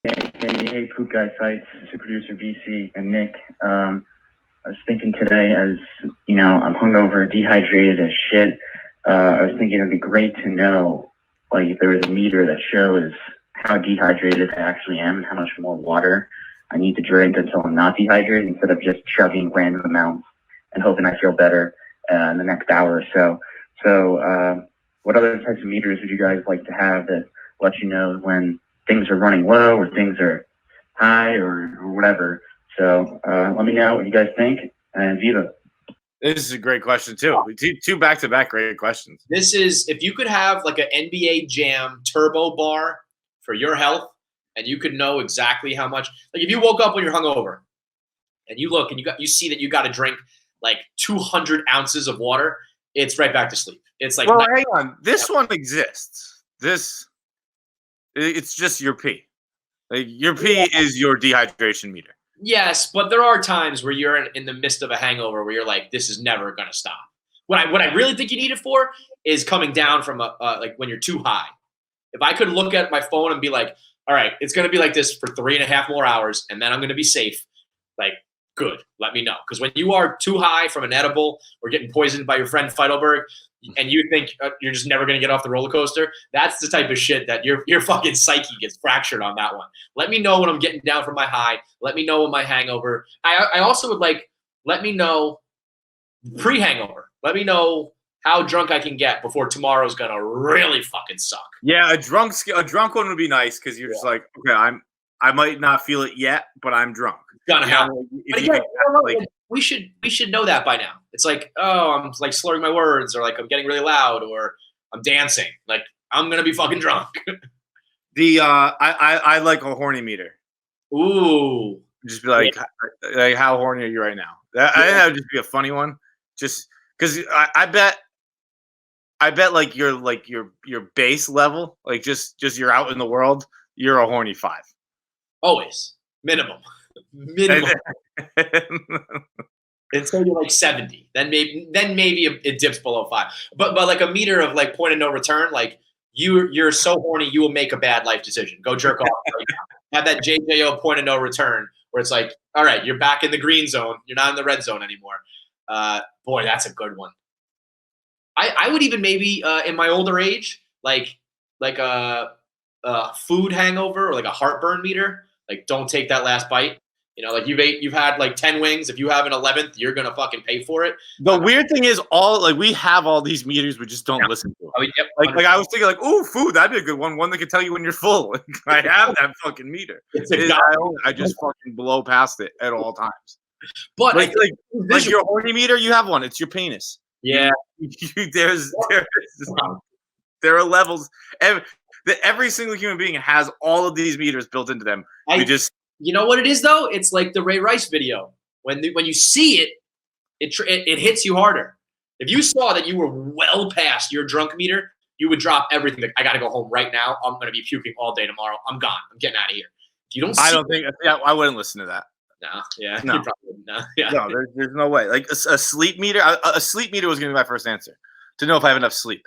Hey, Poop Guy Fights, to producer VC and Nick. I was thinking today, as I'm hungover, dehydrated as shit. I was thinking it'd be great to know, like, if there was a meter that shows how dehydrated I actually am and how much more water I need to drink until I'm not dehydrated instead of just chugging random amounts and hoping I feel better in the next hour or so. So what other types of meters would you guys like to have that let you know when things are running low or things are high or whatever? So let me know what you guys think, and Viva. This is a great question too. Two back-to-back great questions. This is, if you could have like an NBA Jam turbo bar for your health, and you could know exactly how much. Like if you woke up when you're hungover, and you look and you see that you got to drink like 200 ounces of water, it's right back to sleep. It's like, well, hang on. This one exists. It's just your pee. Like your pee is your dehydration meter. Yes, but there are times where you're in the midst of a hangover where you're like, this is never going to stop. What I really think you need it for is coming down from like when you're too high. If I could look at my phone and be like, all right, it's going to be like this for 3.5 more hours, and then I'm going to be safe. Like, good. Let me know. Because when you are too high from an edible or getting poisoned by your friend Feidelberg, and you think you're just never going to get off the roller coaster, that's the type of shit that your fucking psyche gets fractured on that one. Let me know when I'm getting down from my high. Let me know when my hangover. I also would like, let me know pre-hangover. Let me know how drunk I can get before tomorrow's going to really fucking suck. Yeah, a drunk one would be nice because you're just like, okay, I might not feel it yet, but I'm drunk. Gonna happen. But again, we should know that by now. It's like, oh, I'm like slurring my words, or like I'm getting really loud, or I'm dancing. Like I'm gonna be fucking drunk. I like a horny meter. Ooh, Just be like, how horny are you right now? I think that would just be a funny one. Just because I bet like your base level, like just you're out in the world, you're a horny 5. Always minimum. Until you're like 70, then maybe it dips below 5. But like a meter of like point of no return, like you're so horny you will make a bad life decision. Go jerk off. Right now. Have that JJO point of no return where it's like, all right, you're back in the green zone. You're not in the red zone anymore. Boy, that's a good one. I would even maybe in my older age, like a food hangover or like a heartburn meter. Like, don't take that last bite. You know, like you've had like 10 wings. If you have an 11th, you're gonna fucking pay for it. The weird thing is, we have all these meters, we just don't listen to them. I mean, yep, like I was thinking, like, oh, food, that'd be a good one that could tell you when you're full. I have that fucking meter. I just fucking blow past it at all times. But like your horny meter, you have one. It's your penis. Yeah, there are levels. Every single human being has all of these meters built into them. You know what it is though? It's like the Ray Rice video. When you see it, it hits you harder. If you saw that you were well past your drunk meter, you would drop everything. Like, I got to go home right now. I'm going to be puking all day tomorrow. I'm gone. I'm getting out of here. If you don't. I wouldn't listen to that. No. Yeah. No. You probably wouldn't. No. Yeah. No. There's no way. Like a sleep meter. A sleep meter was going to be my first answer to know if I have enough sleep.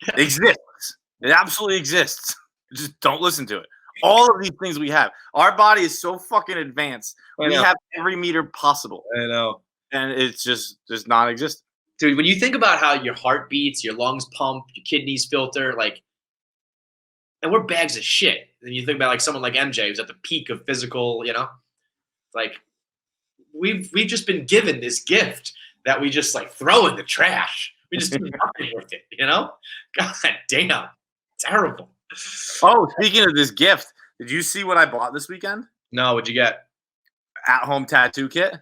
It exists. It absolutely exists. Just don't listen to it. All of these things we have. Our body is so fucking advanced. We have every meter possible. I know. And it's just non-existent. Dude, when you think about how your heart beats, your lungs pump, your kidneys filter, like, and we're bags of shit. And you think about like someone like MJ who's at the peak of physical, you know, like we've just been given this gift that we just like throw in the trash. We just do nothing with it, you know? God damn. Terrible. Oh, speaking of this gift, did you see what I bought this weekend? No, what'd you get? At-home tattoo kit.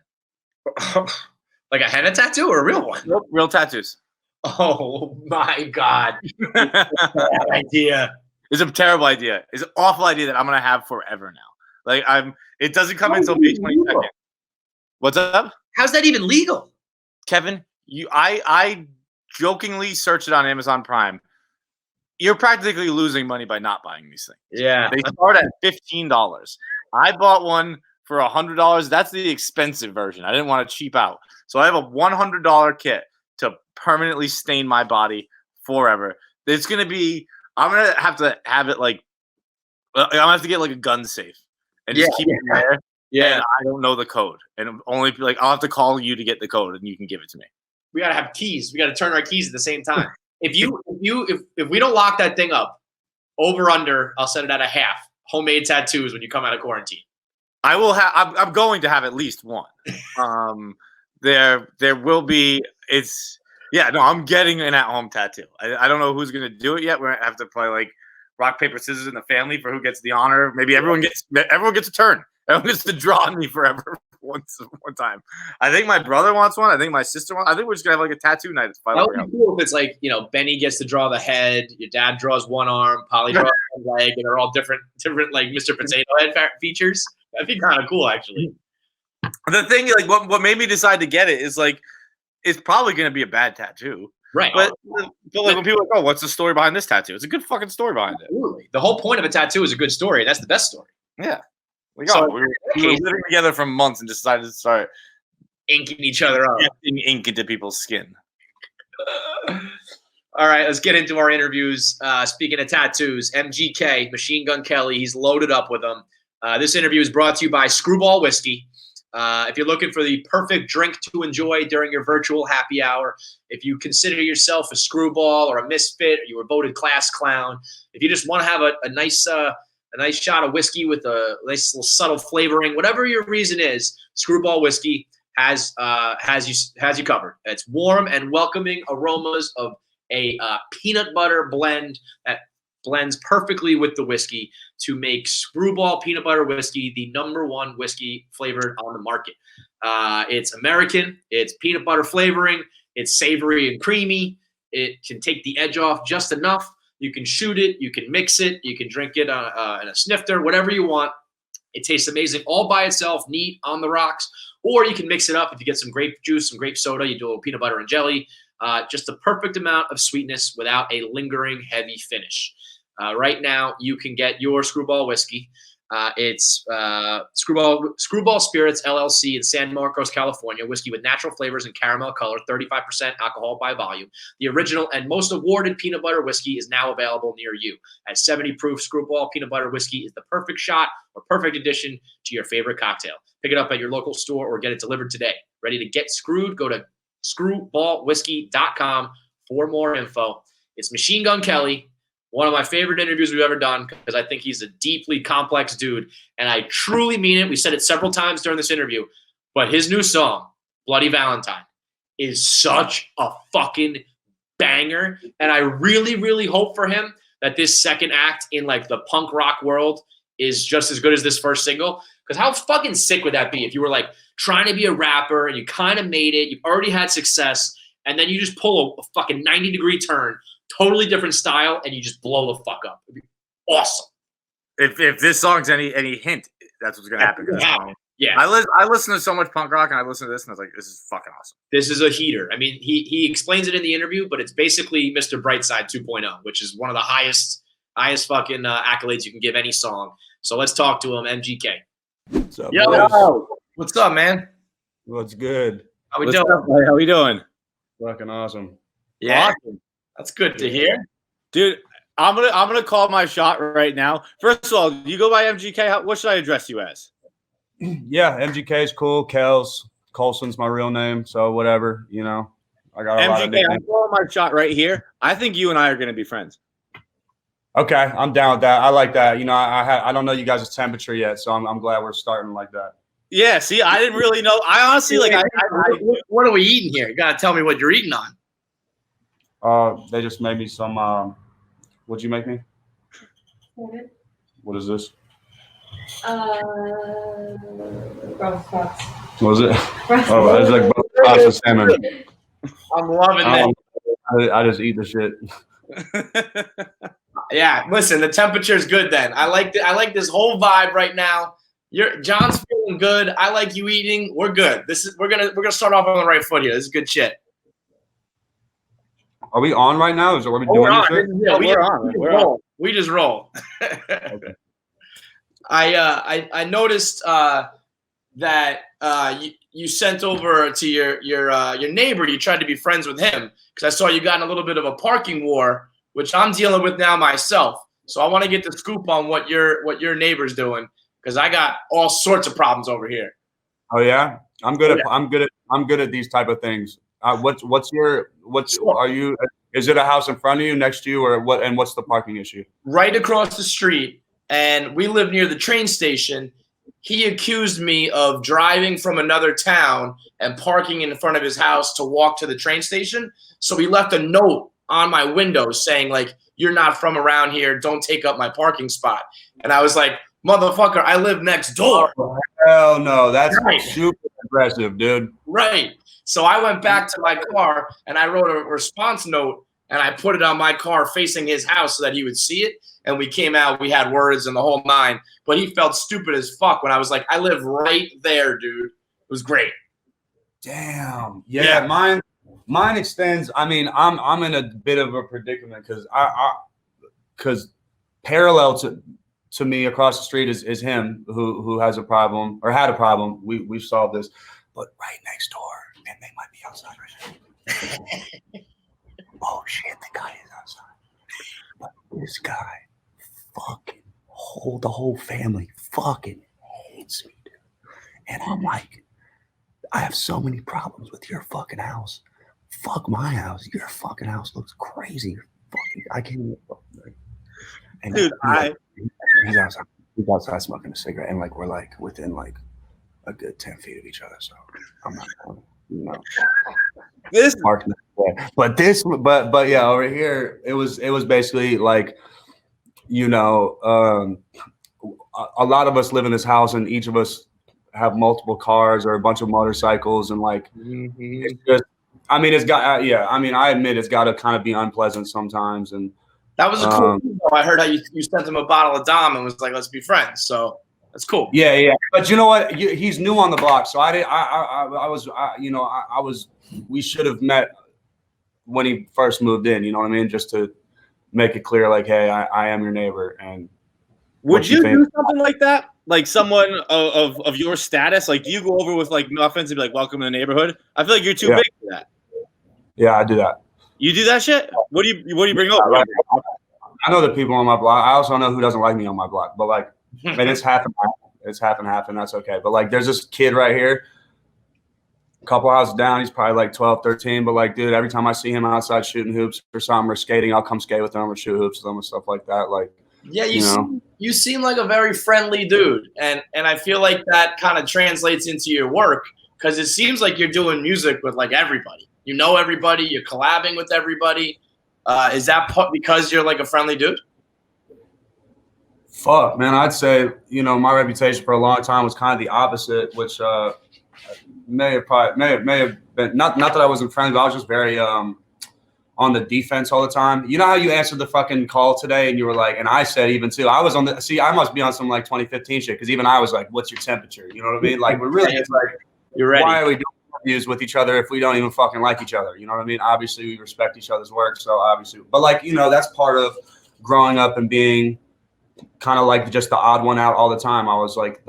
Like a henna tattoo or a real one? Nope, real tattoos. Oh my God. Bad idea. It's a terrible idea. It's an awful idea that I'm gonna have forever now. Like it doesn't come until May 22nd. What's up? How's that even legal? Kevin, I jokingly searched it on Amazon Prime. You're practically losing money by not buying these things. Yeah. They start at $15. I bought one for $100. That's the expensive version. I didn't want to cheap out. So I have a $100 kit to permanently stain my body forever. It's going to be, I'm going to have it like, I'm going to have to get like a gun safe and just keep it there. Yeah. And I don't know the code. And only like, I'll have to call you to get the code and you can give it to me. We got to have keys. We got to turn our keys at the same time. If we don't lock that thing up Over under, I'll set it at a half. Homemade tattoos when you come out of quarantine. I will have. I'm going to have at least one. There will be. I'm getting an at-home tattoo. I don't know who's gonna do it yet. We're gonna have to play like rock paper scissors in the family for who gets the honor. Maybe everyone gets a turn. Everyone gets to draw on me forever. One time. I think my brother wants one. I think my sister wants. I think we're just gonna have like a tattoo night. That would be cool if it's like, Benny gets to draw the head, your dad draws one arm, Polly draws one leg, and they're all different like Mr. Potato Head features. That'd be kind of cool, actually. The thing, like, what made me decide to get it is like, it's probably going to be a bad tattoo, right? But like when people are like, oh, what's the story behind this tattoo? It's a good fucking story behind it. Absolutely. The whole point of a tattoo is a good story. That's the best story. Yeah. We were living together for months and decided to start inking each other up, injecting ink into people's skin. All right, let's get into our interviews. Speaking of tattoos, MGK, Machine Gun Kelly, he's loaded up with them. This interview is brought to you by Screwball Whiskey. If you're looking for the perfect drink to enjoy during your virtual happy hour, if you consider yourself a screwball or a misfit, or you were voted class clown, if you just want to have a nice shot of whiskey with a nice little subtle flavoring, whatever your reason is, Screwball Whiskey has you covered. It's warm and welcoming aromas of a peanut butter blend that blends perfectly with the whiskey to make Screwball Peanut Butter Whiskey the #1 whiskey flavored on the market. It's American. It's peanut butter flavoring. It's savory and creamy. It can take the edge off just enough. You can shoot it. You can mix it. You can drink it in a snifter, whatever you want. It tastes amazing all by itself, neat, on the rocks. Or you can mix it up. If you get some grape juice, some grape soda, you do a little peanut butter and jelly. Just the perfect amount of sweetness without a lingering, heavy finish. Right now, you can get your Screwball Whiskey. It's Screwball Spirits, LLC in San Marcos, California. Whiskey with natural flavors and caramel color, 35% alcohol by volume. The original and most awarded peanut butter whiskey is now available near you. At 70 proof, Screwball Peanut Butter Whiskey is the perfect shot or perfect addition to your favorite cocktail. Pick it up at your local store or get it delivered today. Ready to get screwed? Go to screwballwhiskey.com for more info. It's Machine Gun Kelly. One of my favorite interviews we've ever done because I think he's a deeply complex dude, and I truly mean it. We said it several times during this interview, but his new song, Bloody Valentine, is such a fucking banger, and I really, really hope for him that this second act in like the punk rock world is just as good as this first single, because how fucking sick would that be if you were like trying to be a rapper and you kind of made it, you've already had success, and then you just pull a fucking 90-degree turn, totally different style, and you just blow the fuck up. It'd be awesome. If this song's any hint, that's what's gonna happen. Yeah. I listen to so much punk rock, and I listen to this, and I was like, this is fucking awesome. This is a heater. I mean, he explains it in the interview, but it's basically Mr. Brightside 2.0, which is one of the highest fucking accolades you can give any song. So let's talk to him, MGK. What's up? Yo, what's up, man? What's good? How we doing? How we doing? Fucking awesome. Yeah, awesome. That's good to hear, dude. I'm gonna call my shot right now. First of all, you go by MGK. What should I address you as? Yeah, MGK is cool. Colson's my real name, so whatever. I got a lot of MGK. I'm calling my shot right here. I think you and I are gonna be friends. Okay, I'm down with that. I like that. I don't know you guys' temperature yet, so I'm glad we're starting like that. Yeah. See, I didn't really know. I honestly what are we eating here? You gotta tell me what you're eating on. They just made me some. What'd you make me? What is this? Brussels sprouts. What is it? Oh, it's like pasta salmon. I'm loving that. I just eat the shit. Yeah, listen, the temperature is good. Then I like this whole vibe right now. John's feeling good. I like you eating. We're good. We're gonna start off on the right foot here. This is good shit. Are we on right now? Are we doing this shit? Yeah, we're on. We just roll. Okay. I noticed that you sent over to your neighbor. You tried to be friends with him because I saw you got in a little bit of a parking war, which I'm dealing with now myself. So I want to get the scoop on what your neighbor's doing because I got all sorts of problems over here. Oh yeah, I'm good at these type of things. Is it a house in front of you, next to you, or what? And what's the parking issue? Right across the street, and we live near the train station. He accused me of driving from another town and parking in front of his house to walk to the train station. So he left a note on my window saying, like, you're not from around here. Don't take up my parking spot. And I was like, motherfucker, I live next door. Oh, hell no. That's Right. super aggressive, dude. Right. So I went back to my car and I wrote a response note and I put it on my car facing his house so that he would see it. And we came out, we had words and the whole nine. But he felt stupid as fuck when I was like, I live right there, dude. It was great. Damn. Yeah. Mine extends. I mean, I'm in a bit of a predicament because parallel to me across the street is him who has a problem or had a problem. We've solved this, but right next door, and they might be outside right now. Oh shit, the guy is outside. But this guy fucking the whole family fucking hates me, dude. And I'm like, I have so many problems with your fucking house. Fuck my house. Your fucking house looks crazy. Fucking, I can't even. And Dude, he's outside smoking a cigarette, and like we're like within like a good 10 feet of each other. So I'm not, This, but yeah, over here it was basically like, a lot of us live in this house, and each of us have multiple cars or a bunch of motorcycles, and like, it's just, I mean, it's got, I admit it's got to kind of be unpleasant sometimes. And that was a cool thing, though. I heard how you sent him a bottle of Dom and was like, let's be friends. So that's cool. Yeah. But you know what? He's new on the block. So we should have met when he first moved in, you know what I mean? Just to make it clear, like, hey, I am your neighbor. And would you do something like that? Like someone of your status? Like, do you go over with like muffins and be like, welcome to the neighborhood? I feel like you're too big for that. Yeah, I do that. You do that shit? What do you bring over? I know the people on my block. I also know who doesn't like me on my block. But like, and it's half and half. It's half and half, and that's okay. But like, there's this kid right here, a couple houses down. He's probably like 12, 13. But like, dude, every time I see him outside shooting hoops or something or skating, I'll come skate with him or shoot hoops with him and stuff like that. Like, yeah, you seem like a very friendly dude, and I feel like that kind of translates into your work because it seems like you're doing music with like everybody. You know everybody. You're collabing with everybody. Is that because you're like a friendly dude? Fuck, man. I'd say, my reputation for a long time was kind of the opposite, which may have been not that I wasn't friendly, but I was just very on the defense all the time. You know how you answered the fucking call today and you were like, and I said even too, I was on I must be on some like 2015 shit because even I was like, what's your temperature? You know what I mean? Like, we're really just like, you're ready. Why are we doing interviews with each other if we don't even fucking like each other? You know what I mean? Obviously, we respect each other's work. So obviously, but like, that's part of growing up and being kind of like just the odd one out all the time. I was like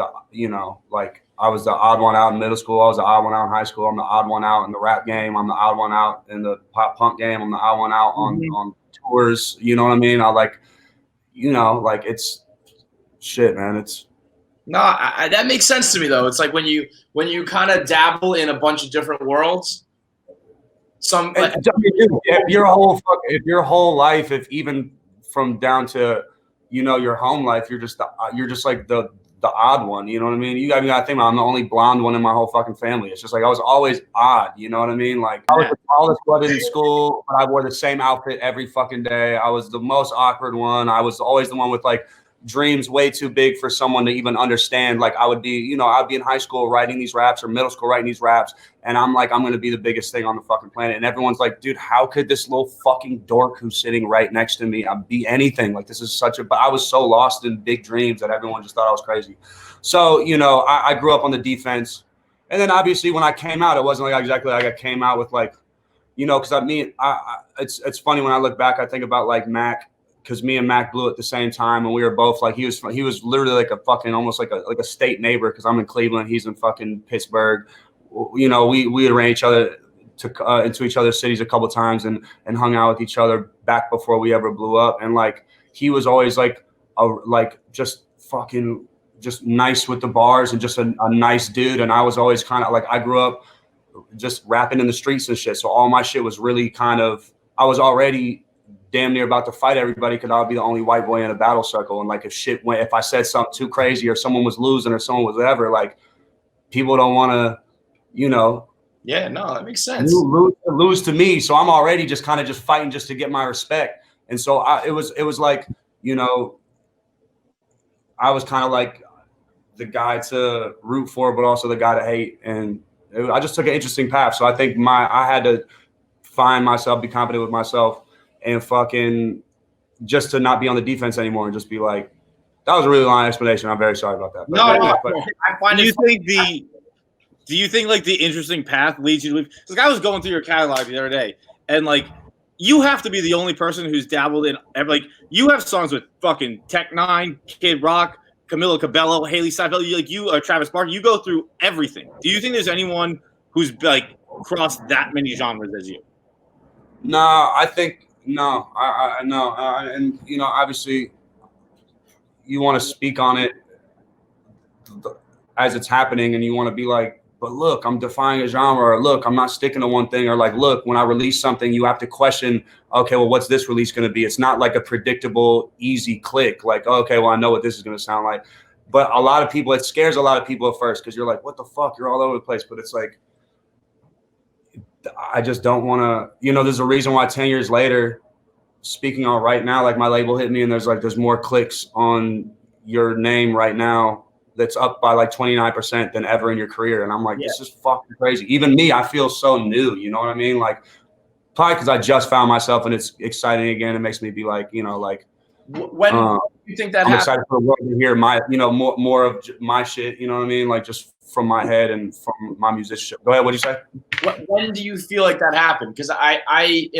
I was the odd one out in middle school. I was the odd one out in high school. I'm the odd one out in the rap game. I'm the odd one out in the pop punk game. I'm the odd one out on tours. You know what I mean? I like, like it's shit, man. It's that makes sense to me though. It's like when you kind of dabble in a bunch of different worlds. If your whole life, if even from down to your home life, you're just like the odd one, you know what I mean? You gotta think about, I'm the only blonde one in my whole fucking family. It's just like I was always odd, you know what I mean? Like, I was the tallest one in school, but I wore the same outfit every fucking day. I was the most awkward one. I was always the one with like dreams way too big for someone to even understand. Like, I would be, I'd be in high school writing these raps or middle school writing these raps, and I'm like, I'm gonna be the biggest thing on the fucking planet. And everyone's like, dude, how could this little fucking dork who's sitting right next to me be anything? Like, this is but I was so lost in big dreams that everyone just thought I was crazy. So, I grew up on the defense. And then obviously when I came out, it wasn't like exactly like I came out with like, because it's funny when I look back, I think about like Mac, because me and Mac blew at the same time, and we were both like, he was literally like a fucking almost like a state neighbor, because I'm in Cleveland, he's in fucking Pittsburgh. We ran each other into each other's cities a couple of times and hung out with each other back before we ever blew up. And like, he was always like just fucking just nice with the bars and just a nice dude. And I was always kind of like, I grew up just rapping in the streets and shit. So all my shit was really kind of, I was already damn near about to fight everybody because I would be the only white boy in a battle circle. And like if I said something too crazy or someone was losing or someone was whatever, like people don't want to, Yeah, no, that makes sense. lose to me. So I'm already just kind of just fighting just to get my respect. And so it was like, I was kind of like the guy to root for, but also the guy to hate. And I just took an interesting path. So I think I had to find myself, be confident with myself, and fucking just to not be on the defense anymore and just be like, that was a really long explanation. I'm very sorry about that. No, I find Do you think like the interesting path leads you to leave? Like I was going through your catalog the other day, and like you have to be the only person who's dabbled in like you have songs with fucking Tech Nine, Kid Rock, Camila Cabello, Haley Steinfeld. Travis Barker. You go through everything. Do you think there's anyone who's like crossed that many genres as you? No, I think no. I no, and obviously, you want to speak on it as it's happening, and you want to be like, but look, I'm defying a genre, or look, I'm not sticking to one thing, or like, look, when I release something, you have to question, okay, well, what's this release going to be? It's not like a predictable, easy click. Like, okay, well, I know what this is going to sound like. But a lot of people, it scares a lot of people at first because you're like, what the fuck? You're all over the place. But it's like, I just don't want to, there's a reason why 10 years later, speaking on right now, like my label hit me and there's more clicks on your name right now that's up by like 29% than ever in your career. And I'm like, This is fucking crazy. Even me, I feel so new, you know what I mean? Like probably because I just found myself and it's exciting again. It makes me be like, when you think that I'm happened? excited for the world to hear my, more of my shit, you know what I mean? Like just from my head and from my musicianship. Go ahead. What do you say? When do you feel like that happened? Because I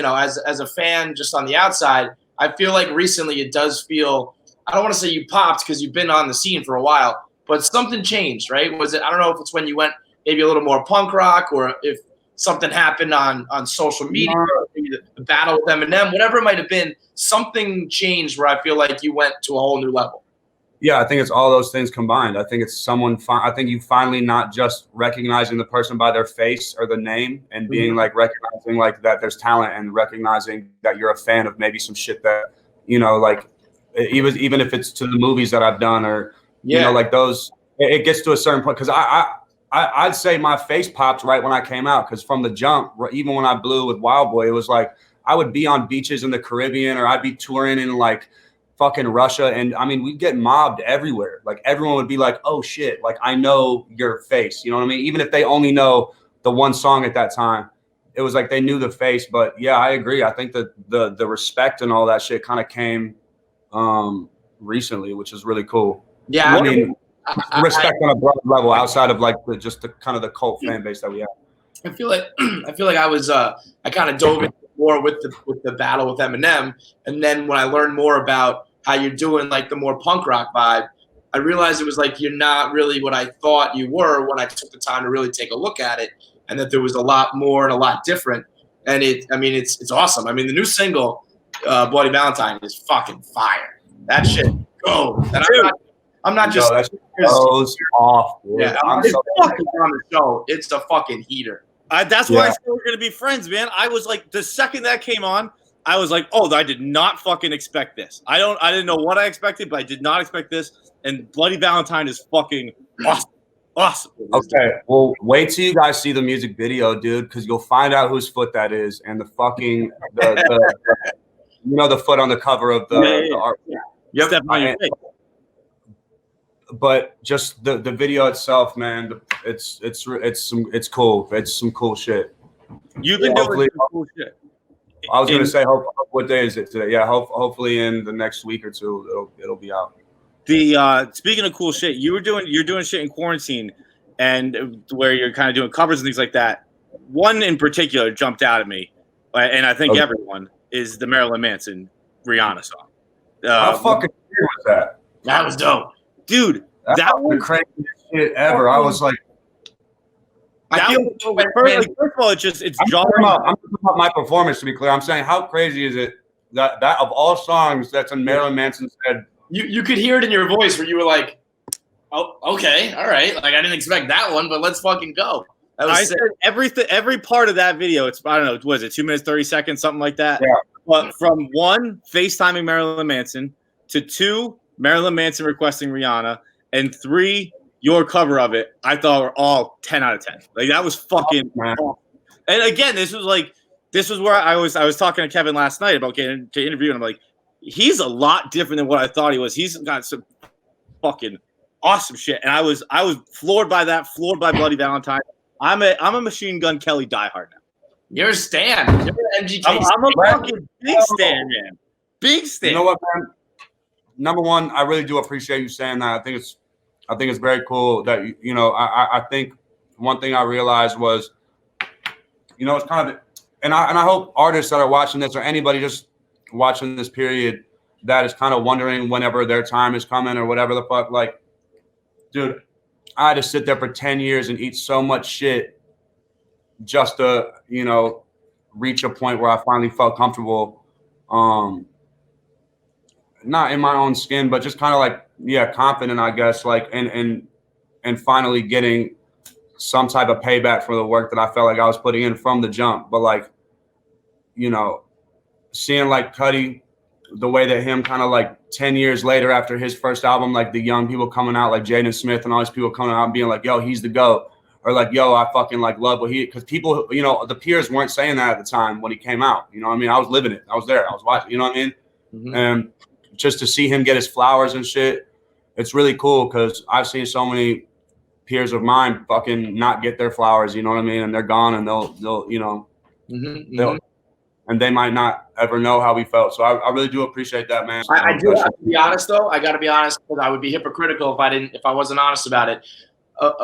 as a fan, just on the outside, I feel like recently it does feel, I don't want to say you popped because you've been on the scene for a while, but something changed, right? Was it, I don't know if it's when you went maybe a little more punk rock or if something happened on social media, maybe the battle with Eminem, whatever it might have been, something changed where I feel like you went to a whole new level. Yeah, I think it's all those things combined. I think it's I think you finally not just recognizing the person by their face or the name and being like recognizing like that there's talent and recognizing that you're a fan of maybe some shit that, like even if it's to the movies that I've done or, like those, it gets to a certain point. Cause I'd say my face popped right when I came out. Cause from the jump, even when I blew with Wild Boy, it was like, I would be on beaches in the Caribbean or I'd be touring in like fucking Russia. And I mean, we'd get mobbed everywhere. Like everyone would be like, oh shit, like I know your face. You know what I mean? Even if they only know the one song at that time, it was like they knew the face. But yeah, I agree. I think that the respect and all that shit kind of came recently, which is really cool. Yeah. I mean, respect on a broad level outside of like just the kind of the cult fan base that we have. I feel like I kind of dove into more with the battle with Eminem, and then when I learned more about how you're doing like the more punk rock vibe, I realized it was like you're not really what I thought you were when I took the time to really take a look at it, and that there was a lot more and a lot different. And it's awesome. I mean, the new single, Bloody Valentine, is fucking fire. That shit goes. And I'm not just that shit goes off. Dude. Yeah, I'm it's so fucking on the show. It's a fucking heater. That's why I said we're gonna be friends, man. I was like, the second that came on, I was like, oh, I did not fucking expect this. I didn't know what I expected, but I did not expect this. And Bloody Valentine is fucking awesome. Okay, well, wait till you guys see the music video, dude, because you'll find out whose foot that is, and the fucking the foot on the cover of the art. Yep. Step on your face. But just the video itself, man, it's cool. It's some cool shit. You've been doing some cool shit. I was gonna say, what day is it today? Yeah, hopefully in the next week or two, it'll be out. Speaking of cool shit, you're doing shit in quarantine, and where you're kind of doing covers and things like that. One in particular jumped out at me, and I think everyone is the Marilyn Manson Rihanna song. How fucking weird was that? That was dope. Dude, that was the craziest shit ever. I was like, first of all, it's jarring. I'm talking about my performance, to be clear. I'm saying, how crazy is it that of all songs that's in Marilyn Manson said? You could hear it in your voice where you were like, oh, okay, all right. Like I didn't expect that one, but let's fucking go. I said every part of that video. It's I don't know. Was it 2 minutes 30 seconds, something like that? Yeah. But from 1, FaceTiming Marilyn Manson, to 2, Marilyn Manson requesting Rihanna, and 3, your cover of it, I thought were all 10 out of 10. Like that was fucking. Awesome. And again, this was where I was talking to Kevin last night about getting to interview, and I'm like, he's a lot different than what I thought he was. He's got some fucking awesome shit, and I was floored by that, floored by Bloody Valentine. I'm a Machine Gun Kelly diehard now. You're a stan. You're an MGK. I'm a fucking big stan, man. Big stan. You know what, man? Number one, I really do appreciate you saying that. I think it's very cool that you know. I think one thing I realized was, you know, it's kind of, and I hope artists that are watching this or anybody just watching this period that is kind of wondering whenever their time is coming or whatever the fuck, like, dude, I had to sit there for 10 years and eat so much shit just to, you know, reach a point where I finally felt comfortable, not in my own skin, but just kind of like, yeah, confident, I guess, like, and finally getting some type of payback for the work that I felt like I was putting in from the jump. But like, you know, seeing like Cudi, the way that him kind of like 10 years later after his first album, like the young people coming out, like Jaden Smith and all these people coming out and being like, yo, he's the GOAT. Or like, yo, I fucking like love what he, because people, you know, the peers weren't saying that at the time when he came out. You know what I mean? I was living it. I was there. I was watching, you know what I mean? Mm-hmm. And just to see him get his flowers and shit, it's really cool because I've seen so many peers of mine fucking not get their flowers, you know what I mean? And they're gone and they'll you know, and they might not ever know how we felt. So I really do appreciate that, man. I do have to be honest, though. I got to be honest, because I would be hypocritical if I wasn't honest about it.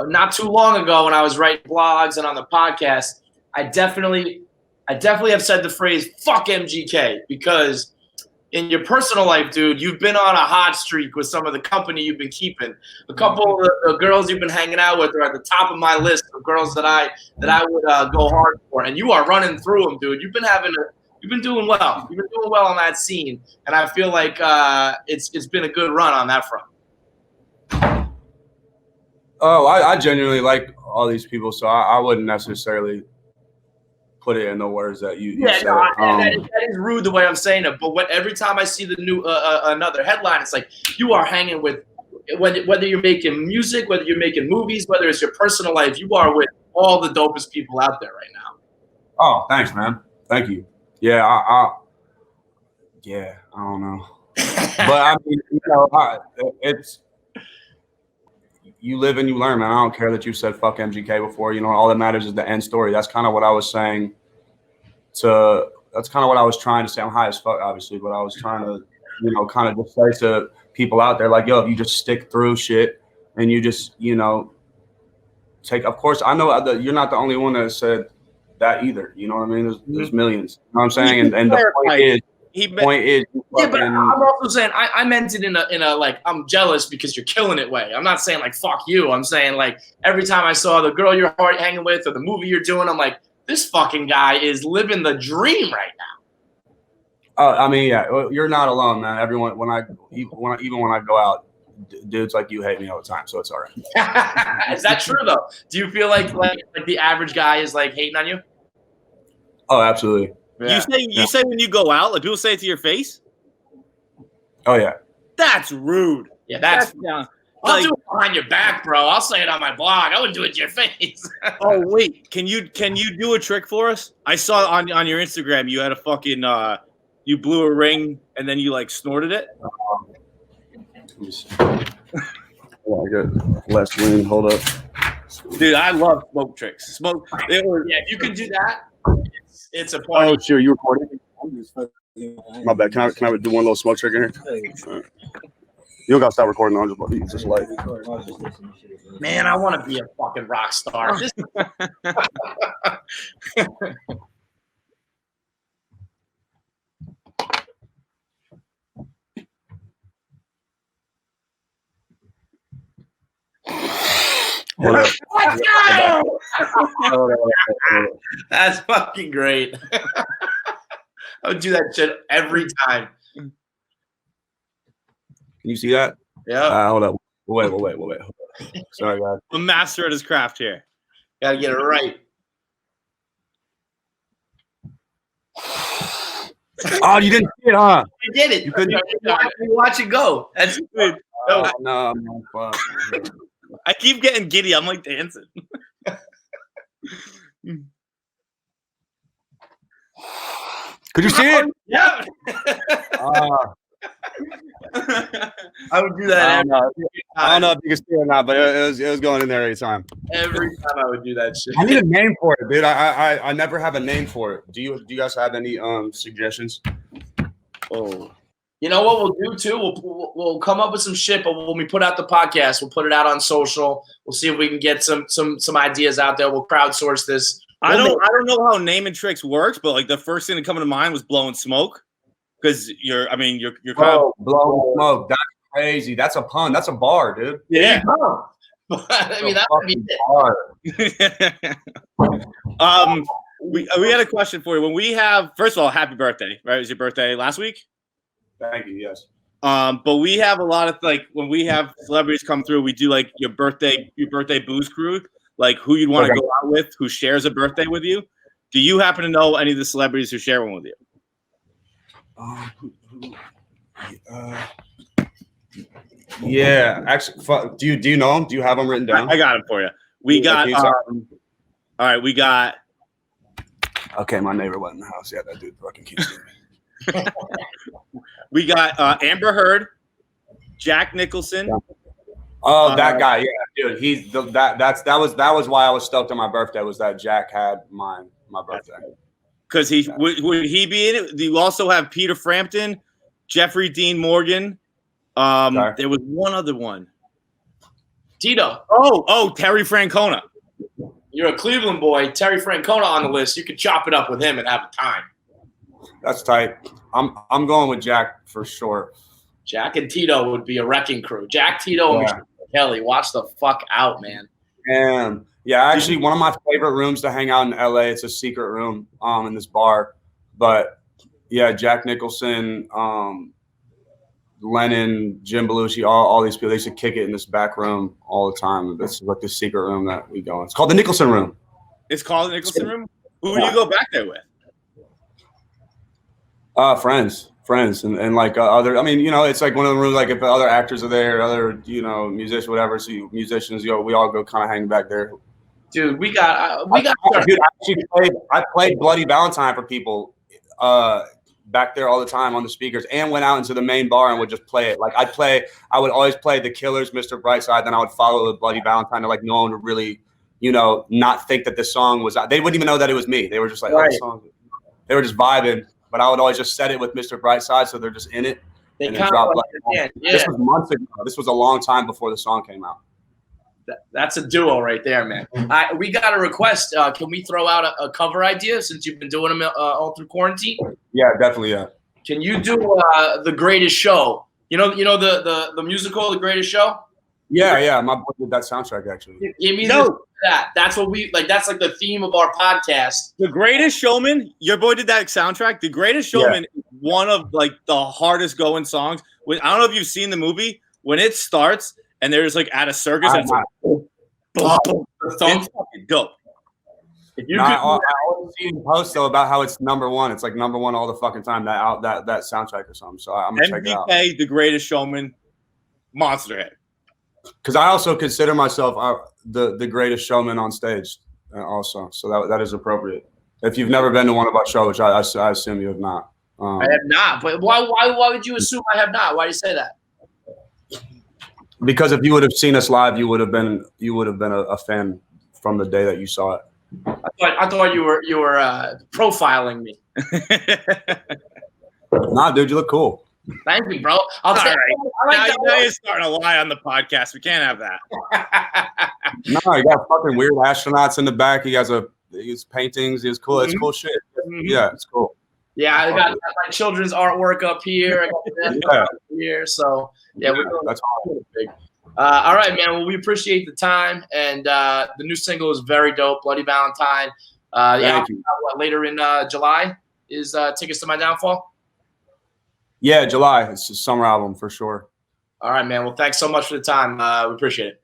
Not too long ago when I was writing blogs and on the podcast, I definitely have said the phrase, fuck MGK, because in your personal life, dude, you've been on a hot streak with some of the company you've been keeping. A couple of the girls you've been hanging out with are at the top of my list of girls that I would go hard for. And you are running through them, dude. You've been doing well. You've been doing well on that scene. And I feel like it's been a good run on that front. Oh, I genuinely like all these people, so I wouldn't necessarily put it in the words that you said. No, that is rude the way I'm saying it. But every time I see the new another headline, it's like you are hanging with whether you're making music, whether you're making movies, whether it's your personal life, you are with all the dopest people out there right now. Oh, thanks, man. Thank you. Yeah, I don't know, but I mean, you know, it's. You live and you learn, man. I don't care that you said fuck MGK before. You know, all that matters is the end story. That's kind of what I was saying. That's kind of what I was trying to say. I'm high as fuck, obviously, but I was trying to, you know, kind of just say to people out there, like, yo, if you just stick through shit and you just, you know, take. Of course, I know that you're not the only one that said that either. You know what I mean? There's millions. You know what I'm saying? And the point is. Yeah, but I'm also saying I meant it in a like I'm jealous because you're killing it way. I'm not saying like fuck you. I'm saying like every time I saw the girl you're hanging with or the movie you're doing, I'm like, this fucking guy is living the dream right now. I mean, yeah, you're not alone, man. Everyone, even when I go out, dudes like you hate me all the time, so it's all right. Is that true though? Do you feel like the average guy is like hating on you? Oh, absolutely. Yeah. You say when you go out, like people say it to your face? Oh yeah. That's rude. Yeah, that's down. I'll do it behind your back, bro. I'll say it on my blog. I wouldn't do it to your face. Oh wait, can you do a trick for us? I saw on your Instagram you had a fucking you blew a ring and then you like snorted it. Let me see. Oh, I got less wind. Hold up, dude. I love smoke tricks. Yeah, if you can do that. It's a party. Oh, sure. You recording? My bad. Can I do one little smoke trick in here? Right. You don't got to stop recording. I'm just like. Man, I want to be a fucking rock star. Let's go! That's fucking great. I would do that shit every time. Can you see that? Yeah. Hold up. Wait. Sorry, guys. A master at his craft here. Gotta get it right. Oh, you didn't see it, huh? I did it. You couldn't. Watch it go. That's good. Oh, no, fuck. I keep getting giddy. I'm like dancing. Could you see it? Yeah. I would do that I don't know if you can see it or not, but it was going in there every time. every time. I would do that shit. I need a name for it, dude. I never have a name for it. Do you guys have any suggestions? Oh, you know what we'll do too? We'll come up with some shit, but when we put out the podcast, we'll put it out on social. We'll see if we can get some ideas out there. We'll crowdsource this. I don't know how Name and Tricks works, but like the first thing that come to mind was blowing smoke. Because you're kind of blowing smoke. That's crazy. That's a pun. That's a bar, dude. Yeah. I mean, that would be it. We had a question for you. When we have, first of all, happy birthday, right? It was your birthday last week? Thank you, yes. But we have a lot of like when we have celebrities come through, we do like your birthday booze crew, like who you'd want to go out with, who shares a birthday with you. Do you happen to know any of the celebrities who share one with you? Yeah, actually, do you know them? Do you have them written down? I got them for you. We got all right. We got. Okay, my neighbor wasn't in the house. Yeah, that dude fucking keeps doing me. We got Amber Heard, Jack Nicholson. Oh, that guy, yeah, dude. He's that was why I was stoked on my birthday. Was that Jack had my birthday? Because would he be in it? You also have Peter Frampton, Jeffrey Dean Morgan. There was one other one. Tito. Oh, Terry Francona. You're a Cleveland boy. Terry Francona on the list. You could chop it up with him and have a time. That's tight. I'm going with Jack for sure. Jack and Tito would be a wrecking crew. Jack, Tito, and Kelly. Watch the fuck out, man. And yeah, actually, one of my favorite rooms to hang out in LA. It's a secret room in this bar. But yeah, Jack Nicholson, Lennon, Jim Belushi, all these people, they used to kick it in this back room all the time. It's like the secret room that we go in. It's called the Nicholson Room. It's called the Nicholson Room? Who do you go back there with? Friends, and like other. I mean, you know, it's like one of the rooms. Like if other actors are there, other musicians, whatever. So musicians, we all go kind of hang back there. Dude, we got. Dude, I played Bloody Valentine for people back there all the time on the speakers, and went out into the main bar and would just play it. Like I would always play The Killers, Mr. Brightside. Then I would follow the Bloody Valentine. To like no one would really, not think that this song was. They wouldn't even know that it was me. They were just like, right. Oh, this song. They were just vibing. But I would always just set it with Mr. Brightside, so they're just in it. They and kind drop of like, This was months ago. This was a long time before the song came out. That's a duo right there, man. We got a request. Can we throw out a cover idea since you've been doing them all through quarantine? Yeah, definitely. Yeah. Can you do The Greatest Show? You know the musical, The Greatest Show? Yeah. My boy did that soundtrack actually. Give me that. That's what we like. That's like the theme of our podcast. The Greatest Showman. Your boy did that soundtrack. The Greatest Showman is one of like the hardest going songs. I don't know if you've seen the movie. When it starts and there's like at a circus, and it's like, boom, boom, boom. It's fucking dope. I always see you post though about how it's number one. It's like number one all the fucking time. That soundtrack or something. So I'm gonna check it out. The Greatest Showman, monster hit. Because I also consider myself the greatest showman on stage, also. So that is appropriate. If you've never been to one of our shows, which I assume you have not. I have not. But why would you assume I have not? Why do you say that? Because if you would have seen us live, you would have been a fan from the day that you saw it. I thought you were profiling me. Nah, dude, you look cool. Thank you, bro. I'll tell you. Now you're starting to lie on the podcast. We can't have that. No, you got fucking weird astronauts in the back. He has paintings. He's cool. It's cool shit. Yeah, it's cool. Yeah, I got my children's artwork up here. I got up here. So yeah, that's big. All right, man. Well, we appreciate the time, and the new single is very dope. Bloody Valentine. Later in July is Tickets to My Downfall. Yeah, July. It's a summer album for sure. All right, man. Well, thanks so much for the time. We appreciate it.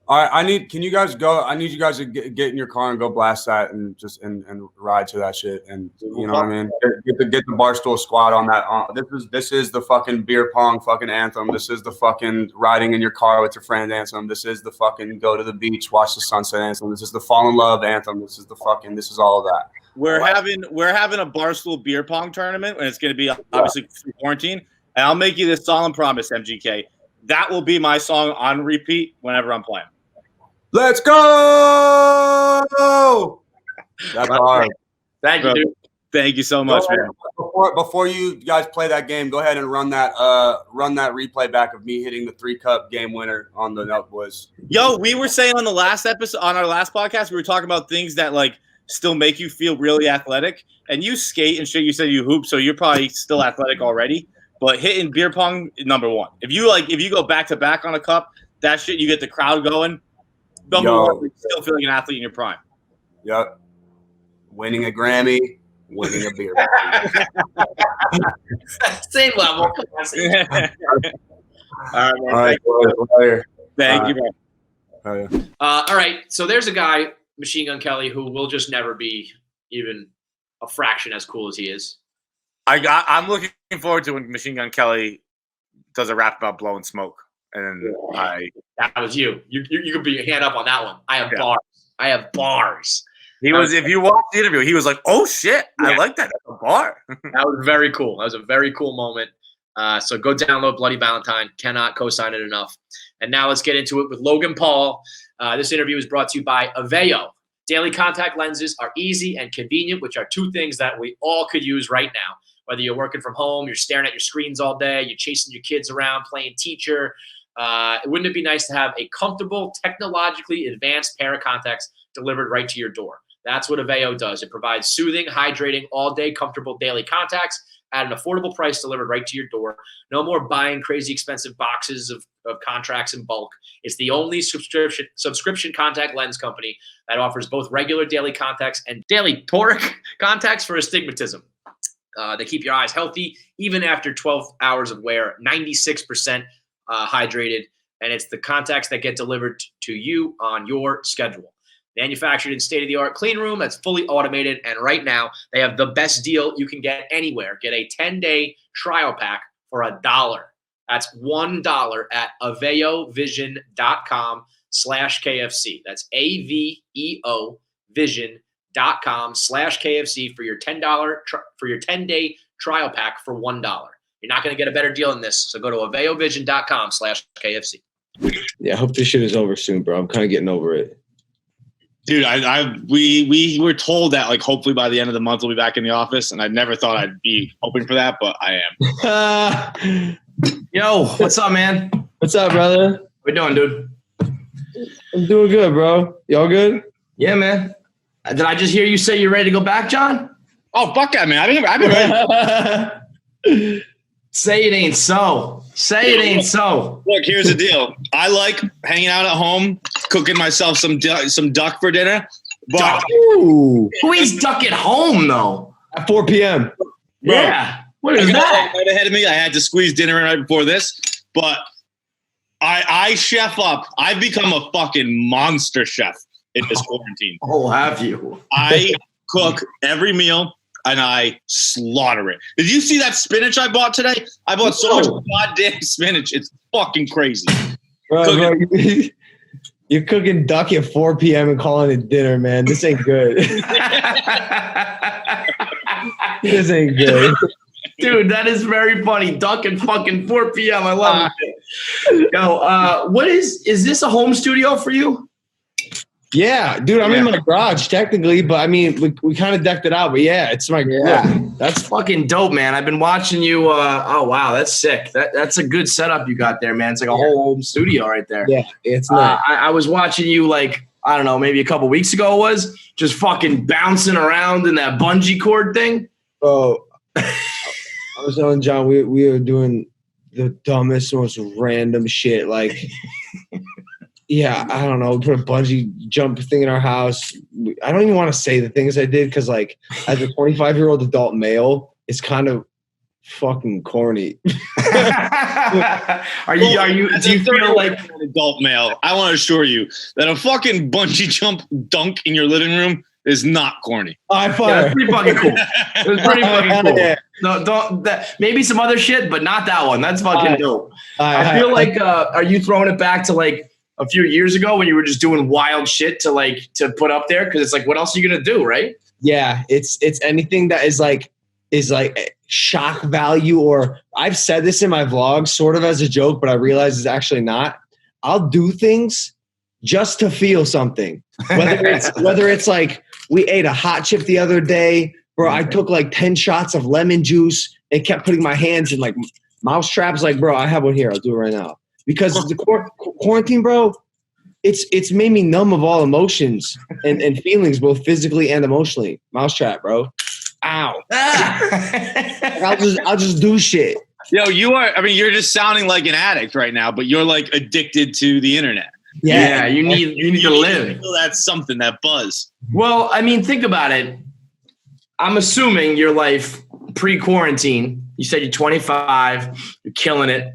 All right, can you guys go? I need you guys to get in your car and go blast that and just and ride to that shit. And you know what I mean? Get the Barstool squad on that. This is the fucking beer pong fucking anthem. This is the fucking riding in your car with your friend anthem. This is the fucking go to the beach, watch the sunset anthem. This is the fall in love anthem. This is all of that. We're having a Barstool beer pong tournament, and it's going to be obviously through quarantine. And I'll make you this solemn promise, MGK. That will be my song on repeat whenever I'm playing. Let's go! That's hard. Thank you, dude. Thank you so much, man. Before you guys play that game, go ahead and run that replay back of me hitting the 3-cup game winner on the Nut Boys. Yo, we were saying on the last episode, on our last podcast, we were talking about things that like still make you feel really athletic. And you skate and shit. You said you hoop, so you're probably still athletic already. But hitting beer pong, number one. If you go back to back on a cup, that shit, you get the crowd going. Number one, you still feel like an athlete in your prime. Yep. Winning a Grammy, winning a beer. Same level. All right, man. Thank you, man. All right, so there's a guy, Machine Gun Kelly, who will just never be even a fraction as cool as he is. I'm looking forward to when Machine Gun Kelly does a rap about blowing smoke. And that was you. You could put your hand up on that one. I have bars. He was. If you watched the interview, he was like, "Oh shit, I like that. That's a bar." That was very cool. That was a very cool moment. So go download Bloody Valentine. Cannot co-sign it enough. And now let's get into it with Logan Paul. This interview is brought to you by Aveo. Daily contact lenses are easy and convenient, which are two things that we all could use right now. Whether you're working from home, you're staring at your screens all day, you're chasing your kids around, playing teacher. Wouldn't it be nice to have a comfortable, technologically advanced pair of contacts delivered right to your door? That's what Aveo does. It provides soothing, hydrating, all-day comfortable daily contacts at an affordable price delivered right to your door. No more buying crazy expensive boxes of contracts in bulk. It's the only subscription contact lens company that offers both regular daily contacts and daily toric contacts for astigmatism. They keep your eyes healthy even after 12 hours of wear, 96% hydrated, and it's the contacts that get delivered to you on your schedule. Manufactured in state-of-the-art clean room that's fully automated, and right now they have the best deal you can get anywhere. Get a 10-day trial pack for $1. That's $1 at aveovision.com/KFC. That's AVEO vision.com/KFC for your $10 day trial pack for $1. You're not going to get a better deal than this. So go to aveovision.com/KFC. Yeah, I hope this shit is over soon, bro. I'm kind of getting over it. Dude, we were told that like hopefully by the end of the month we'll be back in the office, and I never thought I'd be hoping for that, but I am. Yo, what's up, man? What's up, brother? What you doing, dude? I'm doing good, bro. Y'all good? Yeah, man. Did I just hear you say you're ready to go back, John? Oh, fuck that, man. I've been ready. Say it ain't so. Say it ain't so. Look, here's the deal. I like hanging out at home, cooking myself some duck for dinner. But who eats duck at home, though? At 4 p.m. Bro, yeah. What is that? Right ahead of me. I had to squeeze dinner in right before this. But I chef up. I've become a fucking monster chef in this quarantine. Oh, have you? I cook every meal. And I slaughter it. Did you see that spinach I bought today? I bought so much goddamn spinach. It's fucking crazy. Bro, you're cooking duck at 4 p.m. and calling it dinner, man. This ain't good. This ain't good. Dude, that is very funny. Duck at fucking 4 p.m. I love it. Yo, what is this a home studio for you? Yeah, dude, I'm in my garage technically, but I mean, we kind of decked it out. But yeah, it's my That's fucking dope, man. I've been watching you. Oh wow, that's sick. That's a good setup you got there, man. It's like a whole home studio right there. Yeah, it's nice. I was watching you like I don't know, maybe a couple weeks ago it was just fucking bouncing around in that bungee cord thing. Oh, I was telling John we were doing the dumbest, most random shit like. Yeah, I don't know. Put a bungee jump thing in our house. I don't even want to say the things I did because, like, as a 25-year-old adult male, it's kind of fucking corny. Do you feel like an adult male? I want to assure you that a fucking bungee jump dunk in your living room is not corny. I yeah, it's pretty fucking cool. It was pretty fucking cool. Yeah. No, don't that maybe some other shit, but not that one. That's fucking dope. I feel like are you throwing it back to like a few years ago when you were just doing wild shit to put up there? Because it's like, what else are you gonna do, right? Yeah, it's anything that is like shock value, or I've said this in my vlogs sort of as a joke, but I realize it's actually not. I'll do things just to feel something. Whether it's like we ate a hot chip the other day, bro. I took like 10 shots of lemon juice and kept putting my hands in like mouse traps. Like, bro, I have one here. I'll do it right now. Because the quarantine, bro, it's made me numb of all emotions and feelings, both physically and emotionally. Mousetrap, bro. Ow. I'll just do shit. Yo, you're just sounding like an addict right now, but you're like addicted to the internet. Yeah, you need to live. That's something, that buzz. Well, I mean, think about it. I'm assuming your life pre-quarantine, you said you're 25, you're killing it.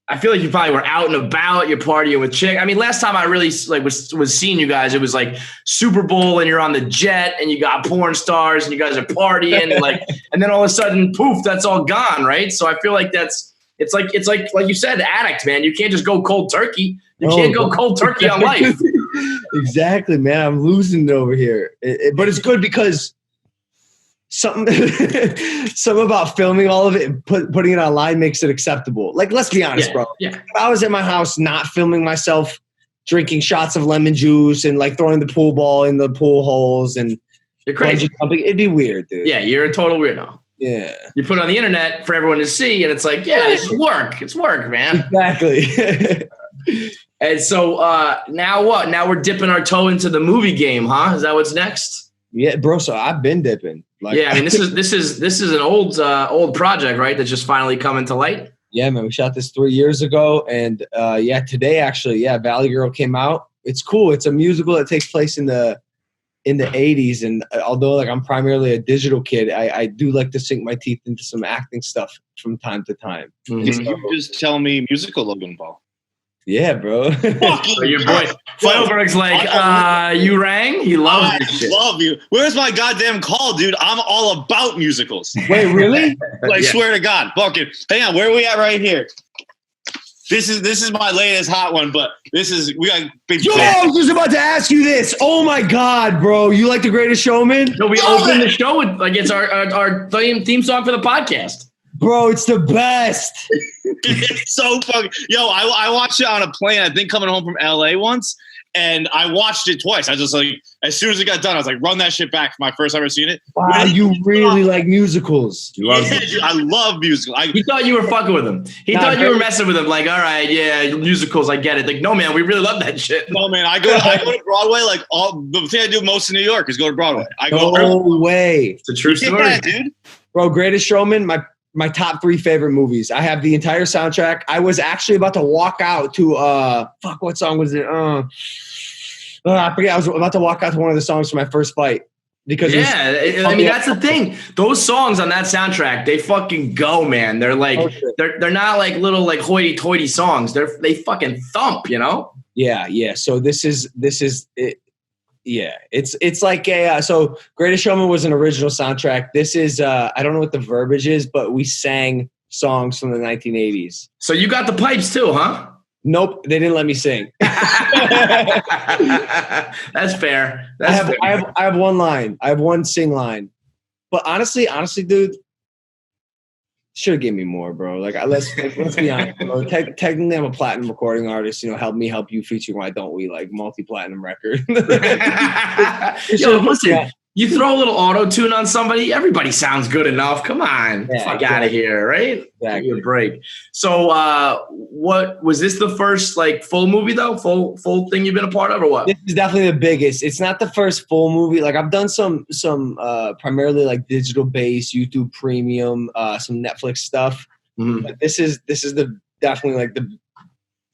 I feel like you probably were out and about, you're partying with chick. I mean, last time I really like was seeing you guys, it was like Super Bowl and you're on the jet and you got porn stars and you guys are partying and like, and then all of a sudden, poof, that's all gone, right? So I feel like it's like you said, addict, man. You can't just go cold turkey. You can't go cold turkey on life. Exactly, man. I'm losing it over here. But it's good because something about filming all of it and putting it online makes it acceptable. Like, let's be honest, bro. Yeah. If I was at my house not filming myself drinking shots of lemon juice and like throwing the pool ball in the pool holes and you're crazy. It'd be weird, dude. Yeah, you're a total weirdo. Yeah. You put it on the internet for everyone to see, and it's like, yeah, it's work. It's work, man. Exactly. And so now what? Now we're dipping our toe into the movie game, huh? Is that what's next? Yeah, bro. So I've been dipping. Like, yeah, I mean, this is an old project, right? That's just finally coming to light. Yeah, man. We shot this 3 years ago, and today actually, Valley Girl came out. It's cool. It's a musical that takes place in the 80s, and although like I'm primarily a digital kid, I do like to sink my teeth into some acting stuff from time to time. Mm-hmm. Can you just tell me musical Logan Paul? Yeah, bro. So your boy Feilberg's like, you rang? He loves this shit. Love you. Where's my goddamn call, dude? I'm all about musicals. Wait, really? I swear to God. Fucking hang on, where are we at right here? This is my latest hot one, but we got big. Yo, I was just about to ask you this. Oh my God, bro. You like The Greatest Showman? No, we opened the show with like it's our theme song for the podcast. Bro, it's the best. It's so fucking. Yo, I watched it on a plane, I think coming home from LA once, and I watched it twice. I just like, as soon as it got done, I was like, run that shit back. My first time ever seen it. Wow, you really like musicals. Yeah, dude, I love musicals. He thought you were fucking with him. He thought you were messing with him. Like, all right, yeah, musicals, I get it. Like, no, man, we really love that shit. No, man, I go to Broadway. Like, the thing I do most in New York is go to Broadway. No way. It's a true story. Yeah, dude. Bro, Greatest Showman, my top 3 favorite movies. I have the entire soundtrack. I was actually about to walk out to what song was it? I forget. I was about to walk out to one of the songs for my first flight because I mean that's the thing. Those songs on that soundtrack, they fucking go, man. They're like they're not like little like hoity-toity songs. They fucking thump, you know? Yeah. So this is it. Yeah, it's like so Greatest Showman was an original soundtrack. This is I don't know what the verbiage is, but we sang songs from the 1980s. So you got the pipes too, huh? Nope, they didn't let me sing. That's fair. I have one line. I have one sing line. But honestly, dude, should have given me more, bro. Like, let's be honest, bro. Technically, I'm a platinum recording artist. You know, help me help you featuring Why Don't We, like multi-platinum record. Yo, listen, you throw a little auto-tune on somebody, everybody sounds good enough. Come on, fuck out of here, right? Exactly. Give you a break. So, what was this the first like full movie though? Full thing you've been a part of, or what? This is definitely the biggest. It's not the first full movie. Like I've done some primarily like digital based YouTube Premium, some Netflix stuff. Mm-hmm. But this is definitely like the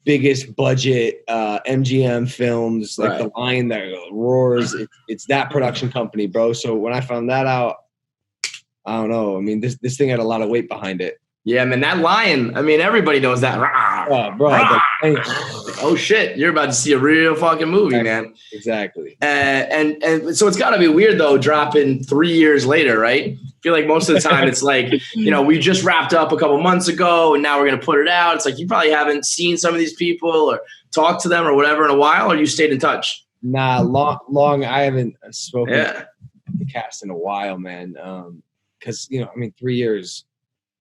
biggest budget MGM films, like The Lion That Roars. It's that production company, bro. So when I found that out, I don't know. I mean, this thing had a lot of weight behind it. Yeah, man, that lion. I mean, everybody knows that. Bro. Oh shit, you're about to see a real fucking movie, man. Exactly. And so it's got to be weird though, dropping 3 years later, right? I feel like most of the time it's like, we just wrapped up a couple months ago and now we're gonna put it out. It's like you probably haven't seen some of these people or talked to them or whatever in a while, or you stayed in touch. Nah, long. I haven't spoken Yeah. to the cast in a while, man. Because 3 years,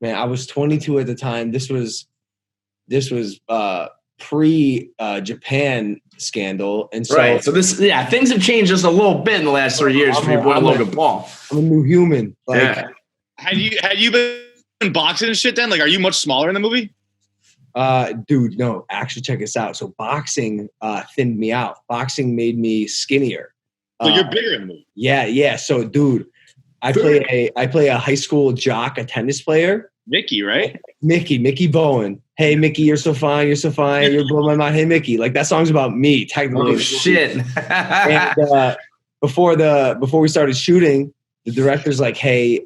man. I was 22 at the time. This was pre Japan scandal, and so right. So things have changed just a little bit in the last 3 years for your boy Logan Paul. I'm a new human. Like, Had you been boxing and shit then? Like, are you much smaller in the movie? Dude, no. Actually, check this out. So boxing thinned me out. Boxing made me skinnier. So you're bigger in the movie. Yeah. So, dude, I play a high school jock, a tennis player. Mickey, right? Mickey Bowen. Hey, Mickey, you're so fine. You're so fine. You're blowing my mind. Hey, Mickey. Like, that song's about me, technically. Oh, shit. And before we started shooting, the director's like, hey,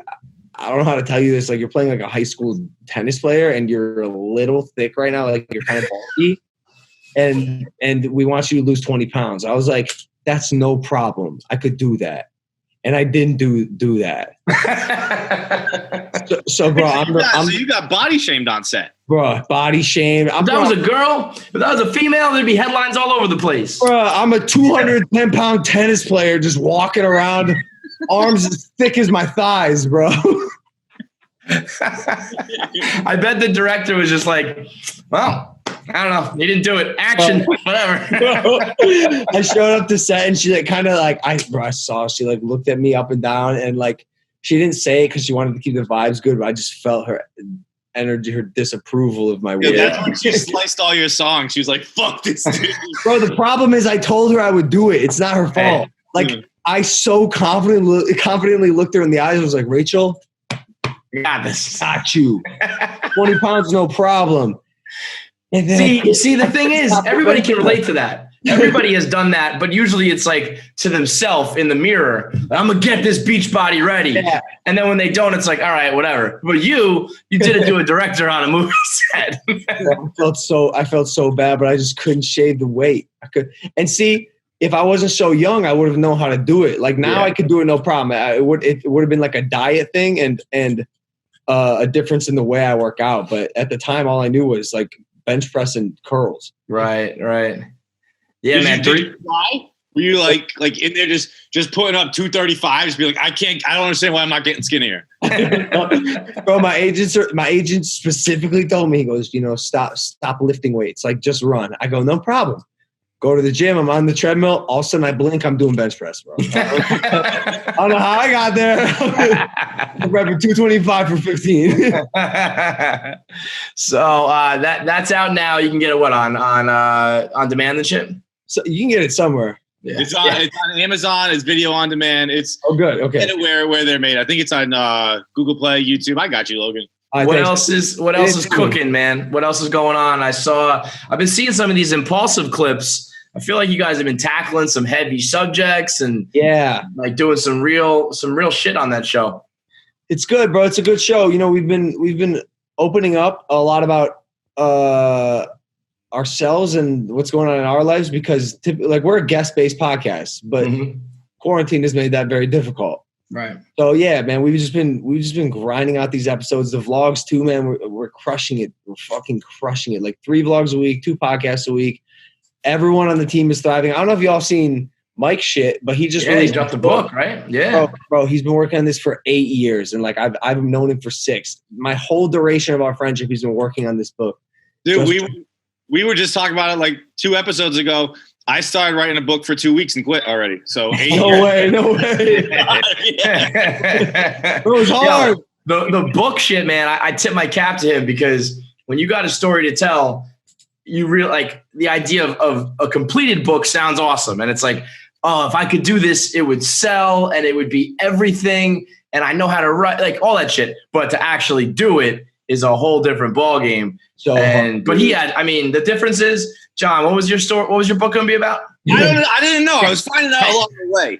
I don't know how to tell you this. Like, you're playing like a high school tennis player and you're a little thick right now. Like, you're kind of bulky. And we want you to lose 20 pounds. I was like, that's no problem. I could do that. And I didn't do that. so bro, so you got body shamed on set. Bro, body shamed. If that was a girl, if that was a female, there'd be headlines all over the place. Bro, I'm a 210-pound tennis player just walking around, arms as thick as my thighs, bro. I bet the director was just like, well, I don't know. He didn't do it. Action, whatever. I showed up to set and she I saw, she like looked at me up and down and like, she didn't say it because she wanted to keep the vibes good, but I just felt her energy, her disapproval of my work. That's when she sliced all your songs. She was like, fuck this dude. Bro, the problem is I told her I would do it. It's not her fault. I so confidently looked her in the eyes and was like, Rachel, got you. 20 pounds, no problem. And then see, the thing is, everybody can relate to that. Everybody has done that, but usually it's like to themselves in the mirror. I'm gonna get this beach body ready, and then when they don't, it's like, all right, whatever. But you did it to a director on a movie set. I felt so bad, but I just couldn't shave the weight. I could, and see, if I wasn't so young, I would have known how to do it. Like now, I could do it no problem. It would have been like a diet thing and a difference in the way I work out. But at the time, all I knew was like bench press and curls. Right. Yeah, man. Did you try? Were you like in there just putting up 235s? Be like, I don't understand why I'm not getting skinnier. Bro, my agent specifically told me, he goes, stop lifting weights. Like, just run. I go, no problem. Go to the gym. I'm on the treadmill. All of a sudden, I blink. I'm doing bench press, bro. I don't know how I got there. I'm repping 225 for 15. So that's out now. You can get it on demand and shit. So you can get it somewhere. Yeah. It's on Amazon. It's video on demand. It's good. Okay. Get it where they're made. I think it's on Google Play, YouTube. I got you, Logan. What else is cooking, man? What else is going on? I've been seeing some of these impulsive clips. I feel like you guys have been tackling some heavy subjects and like doing some real shit on that show. It's good, bro. It's a good show. We've been opening up a lot about ourselves and what's going on in our lives because we're a guest-based podcast, but quarantine has made that very difficult. Right. So yeah, man, we've just been grinding out these episodes. The vlogs too, man. We're crushing it. We're fucking crushing it. Like 3 vlogs a week, 2 podcasts a week. Everyone on the team is thriving. I don't know if y'all seen Mike's shit, but he just released the book, right? Yeah, bro. He's been working on this for 8 years, and like I've known him for 6. My whole duration of our friendship, he's been working on this book. Dude, we were just talking about it like 2 episodes ago. I started writing a book for 2 weeks and quit already. So no way. Bro, it was hard. The book shit, man. I tip my cap to him because when you got a story to tell, you really like the idea of a completed book sounds awesome. And it's like, oh, if I could do this, it would sell and it would be everything. And I know how to write, like all that shit. But to actually do it is a whole different ballgame. But the difference is, John, what was your book going to be about? I didn't know. I was finding out along the way.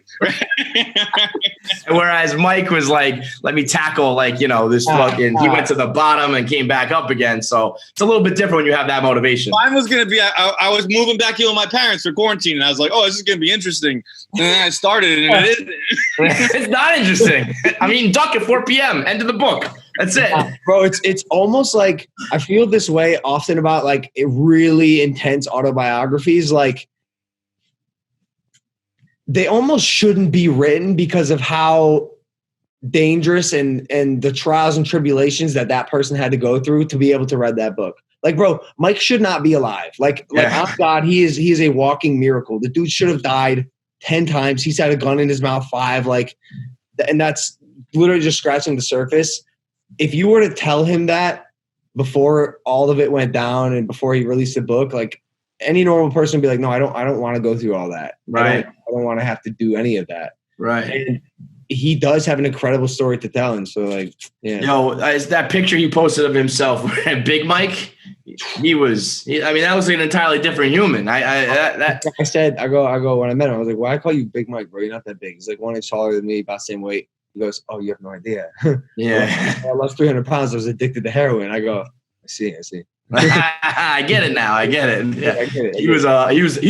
Whereas Mike was like, let me tackle, like, this fucking, he went to the bottom and came back up again. So it's a little bit different when you have that motivation. Mine was going to be, I was moving back in with my parents for quarantine, and I was like, oh, this is going to be interesting. And then I started, and it isn't. It's not interesting. I'm eating duck at 4 p.m. End of the book. That's it. Bro, it's almost like I feel this way often about like really intense autobiographies. Like they almost shouldn't be written because of how dangerous and the trials and tribulations that person had to go through to be able to read that book. Like, bro, Mike should not be alive. Like oh God, he is a walking miracle. The dude should have died 10 times. He's had a gun in his mouth 5. Like, and that's literally just scratching the surface. If you were to tell him that before all of it went down and before he released the book, like any normal person would be like, no, I don't want to go through all that. Right. I don't want to have to do any of that. Right. And he does have an incredible story to tell. And so like, yeah. Yo, is that picture he posted of himself, Big Mike? I mean, that was an entirely different human. I said, I go, when I met him, I was like, why I call you Big Mike, bro? You're not that big. He's like 1 inch taller than me, about the same weight. He goes, oh, you have no idea. Yeah. I lost 300 pounds. I was addicted to heroin. I go, I see. I get it now. I get it. Yeah. I get it. He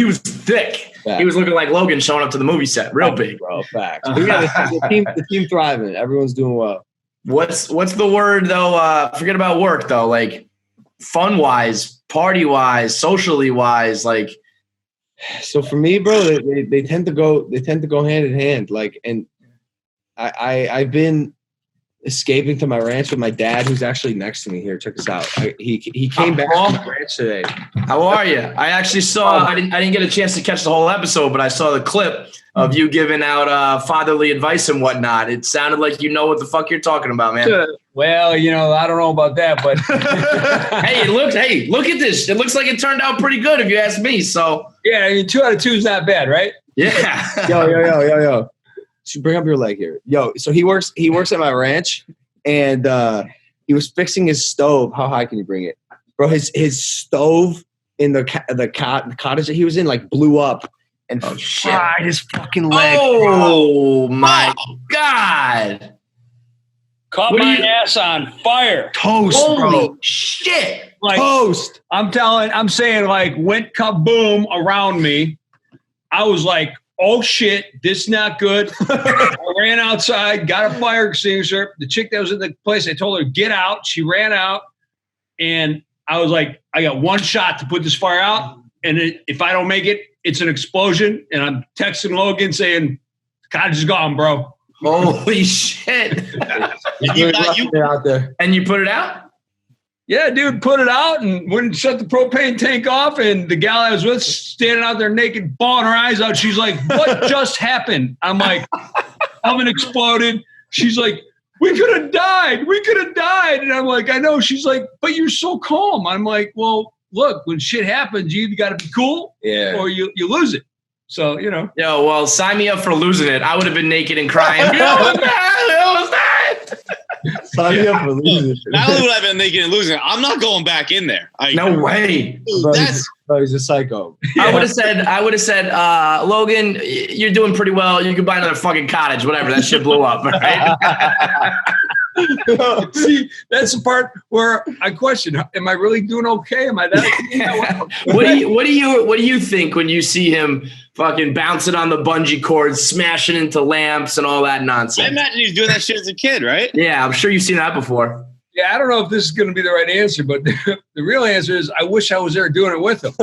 was thick. Fact. He was looking like Logan showing up to the movie set. Real big. Bro, facts. The team thriving. Everyone's doing well. What's the word though? Forget about work though. Like fun wise, party wise, socially wise, like. So for me, bro, they tend to go hand in hand. Like, and I've been escaping to my ranch with my dad, who's actually next to me here. Check this out. He came back to my ranch today. How are you? I actually saw. I didn't get a chance to catch the whole episode, but I saw the clip of you giving out fatherly advice and whatnot. It sounded like you know what the fuck you're talking about, man. Well, I don't know about that, but hey, look at this. It looks like it turned out pretty good, if you ask me. So yeah, 2 out of 2 is not bad, right? Yeah. Yo. So bring up your leg here. Yo, so he works at my ranch, and he was fixing his stove. How high can you bring it? Bro, his stove in the cottage that he was in like blew up and fried his fucking leg. Oh my God. Caught my ass on fire. Toast, Holy bro. shit. Like, toast. I'm saying like went kaboom around me. I was like, oh shit, this is not good. I ran outside, got a fire extinguisher. The chick that was in the place, I told her, get out. She ran out. And I was like, I got one shot to put this fire out. And if I don't make it, it's an explosion. And I'm texting Logan saying, cottage is gone, bro. Holy shit. out there. And you put it out? Yeah, dude, put it out and wouldn't shut the propane tank off. And the gal I was with standing out there naked, bawling her eyes out. She's like, what just happened? I'm like, oven exploded. She's like, we could have died. And I'm like, I know. She's like, but you're so calm. I'm like, well, look, when shit happens, you either got to be cool or you lose it. So, Yo, well, sign me up for losing it. I would have been naked and crying. It was that. Sign me up for losing it. Not only would I have been naked and losing it, I'm not going back in there. No way. Bro, he's a psycho. I would have said, Logan, you're doing pretty well. You can buy another fucking cottage, whatever. That shit blew up, right? See, that's the part where I question: am I really doing okay? Am I that? What do you think when you see him fucking bouncing on the bungee cords, smashing into lamps, and all that nonsense? I imagine he's doing that shit as a kid, right? Yeah, I'm sure you've seen that before. Yeah, I don't know if this is going to be the right answer, but the real answer is I wish I was there doing it with him.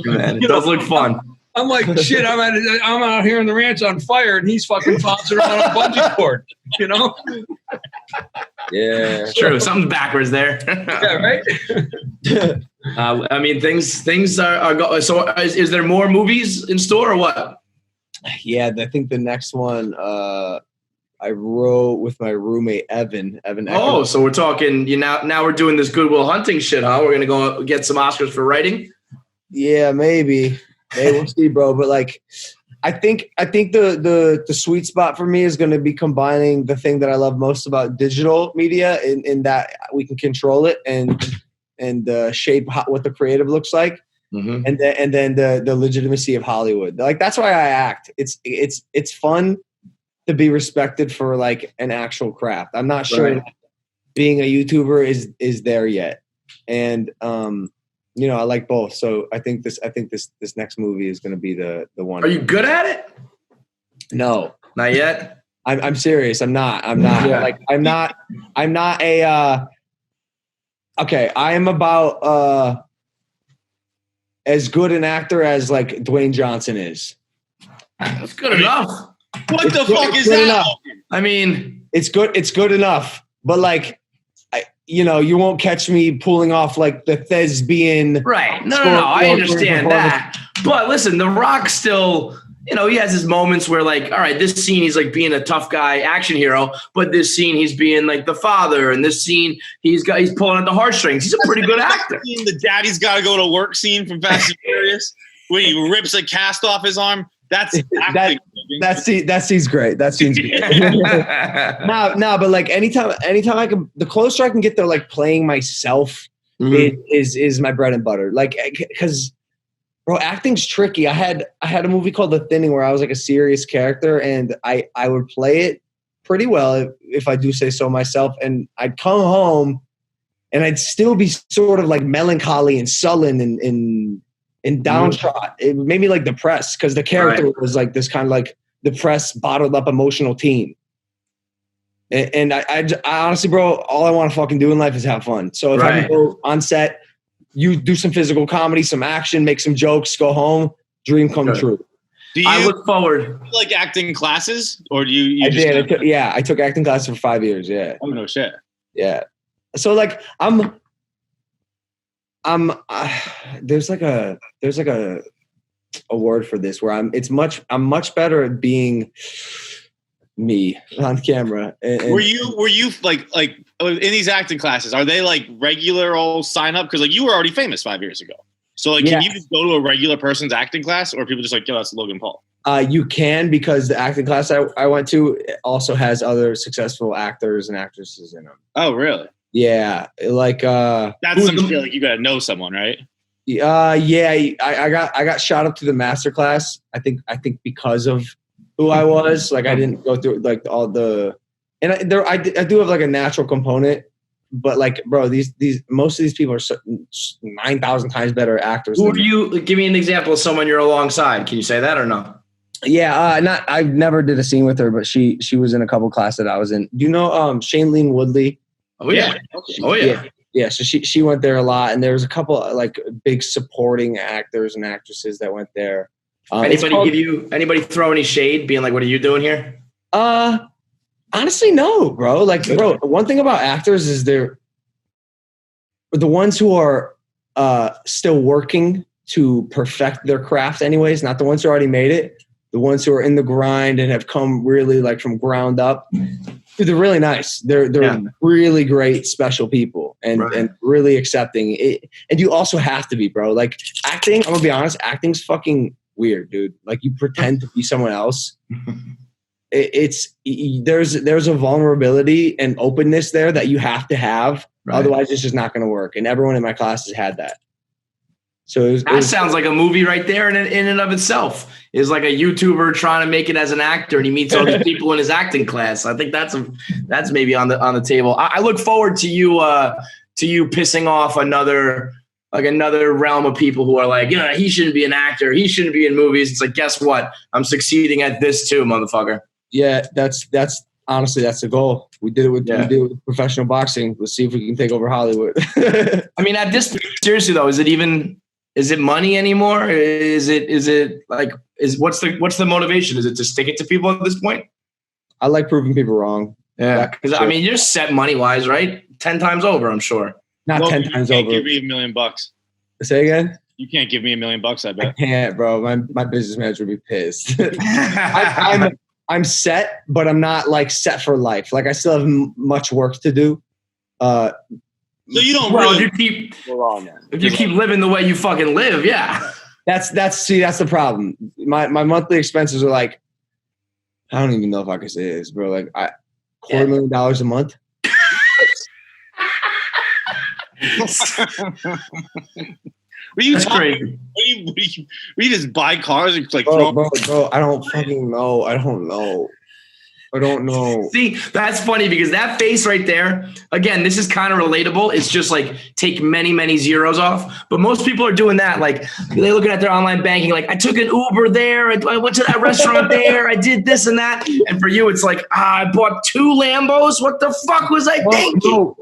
Man, it does look fun. I'm like, shit, I'm out here in the ranch on fire, and he's fucking bouncing around on a bungee cord, Yeah. It's true. Something's backwards there. Yeah, right? I mean, things are going. So is there more movies in store or what? Yeah, I think the next one I wrote with my roommate, Evan. Oh, so we're talking, now we're doing this Good Will Hunting shit, huh? We're going to go get some Oscars for writing? Yeah, maybe. We'll see, bro. But like, I think the sweet spot for me is going to be combining the thing that I love most about digital media in that we can control it and shape what the creative looks like. Mhm. and then the legitimacy of Hollywood. Like that's why I act. It's fun to be respected for like an actual craft. I'm not sure Right. that being a YouTuber is there yet, and you know I like both. So I think this next movie is going to be the one. Are you good at it? No, Not yet. I'm serious. I'm not. Yeah. Like I'm not a. Okay, I am about as good an actor as like Dwayne Johnson is. That's good enough. What It's the good- fuck it's is good that? enough. I mean, It's good enough. But like, you know, you won't catch me pulling off like the thespian. right. No. I understand that. But listen, The Rock still, you know, he has his moments where like, all right, this scene he's like being a tough guy action hero, but this scene he's being like the father, and this scene he's pulling at the heartstrings. He's a pretty good actor. The daddy's got to go to work scene from Fast and Furious where he rips a cast off his arm. That's acting. That scene's great. That scene's great. No, but like anytime I can, the closer I can get to like playing myself is my bread and butter. Like, because bro, acting's tricky. I had a movie called The Thinning where I was like a serious character, and I would play it pretty well if I do say so myself. And I'd come home, and I'd still be sort of like melancholy and sullen and downtrodden. It made me like depressed because the character was like this kind of like depressed, bottled up emotional teen. And I honestly, bro, all I want to fucking do in life is have fun. So if I can go on set, you do some physical comedy, some action, make some jokes, go home, dream come true. Do you I look forward. like acting classes, or do you? I did. I took acting classes for 5 years. Yeah. Oh no shit. Yeah. So like there's like a word for this where I'm much better at being me on camera. And were you like in these acting classes? Are they like regular old sign up? Because like you were already famous 5 years ago. So like, can you just go to a regular person's acting class, or are people just like, yo, that's Logan Paul? You can, because the acting class I went to also has other successful actors and actresses in them. Oh really? Yeah, like that's some shit. Like you gotta know someone, right? I got shot up to the master class. I think because of who I was. Like I didn't go through like all the, and I do have like a natural component, but like bro, these most of these people are 9,000 times better actors. Who do you give me an example of someone you're alongside? Can you say that or no? Yeah, I never did a scene with her, but she was in a couple classes that I was in. Do you know Shailene Woodley? Oh yeah. Oh yeah. Yeah, so she went there a lot, and there was a couple like big supporting actors and actresses that went there. Anybody throw any shade, being like, "What are you doing here?" Honestly, no, bro. Like, bro, one thing about actors is they're the ones who are still working to perfect their craft, anyways. Not the ones who already made it. The ones who are in the grind and have come really like from ground up. Dude, they're really nice. They're really great, special people, and really accepting. And you also have to be, bro. Like acting, I'm gonna be honest, acting's fucking weird, dude. Like you pretend to be someone else. There's a vulnerability and openness there that you have to have. Right. Otherwise, it's just not gonna work. And everyone in my class has had that. So that sounds like a movie right there in and of itself. Is like a YouTuber trying to make it as an actor, and he meets all these people in his acting class. I think that's maybe on the table. I look forward to you pissing off another realm of people who are like, yeah, he shouldn't be an actor, he shouldn't be in movies. It's like, guess what? I'm succeeding at this too, motherfucker. Yeah, that's honestly that's the goal. We did it with professional boxing. Let's see if we can take over Hollywood. I mean, at this seriously though, is it money anymore? Is it like what's the motivation? Is it to stick it to people at this point? I like proving people wrong. Yeah, because I mean, you're set money wise, right? 10 times over, I'm sure. Not 10 times over. Give me $1 million. Say again? You can't give me $1 million, I bet. I can't, bro. My business manager would be pissed. I'm set, but I'm not like set for life. Like I still have much work to do. So you don't if you keep living the way you fucking live, yeah. That's the problem. My monthly expenses are like, I don't even know if I can say this, bro. Like $250,000 a month. What are you That's talking? crazy. What do you just buy cars and like throw? Bro, I don't fucking know. I don't know. See, that's funny because that face right there, again, this is kind of relatable. It's just like take many, many zeros off. But most people are doing that. Like they're looking at their online banking, like I took an Uber there. I went to that restaurant there. I did this and that. And for you, it's like, I bought 2 Lambos. What the fuck was I thinking?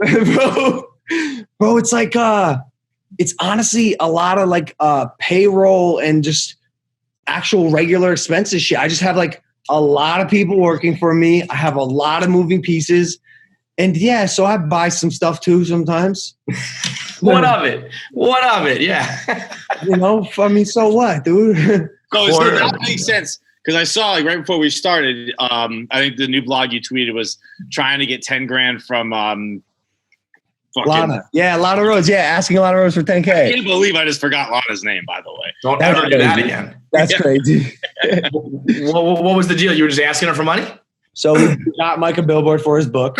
Bro, it's like, it's honestly a lot of like payroll and just actual regular expenses shit. I just have like a lot of people working for me. I have a lot of moving pieces. And yeah, so I buy some stuff too sometimes. What of it? Yeah. You know, I mean, so what, dude? So that makes sense. Because I saw like right before we started, I think the new blog you tweeted was trying to get 10 grand from Lana. Yeah, Lana Rose. Yeah, asking Lana Rose for 10K. I can't believe I just forgot Lana's name, by the way. Don't ever do that again. That's crazy. What was the deal? You were just asking her for money? So we got Mike a billboard for his book.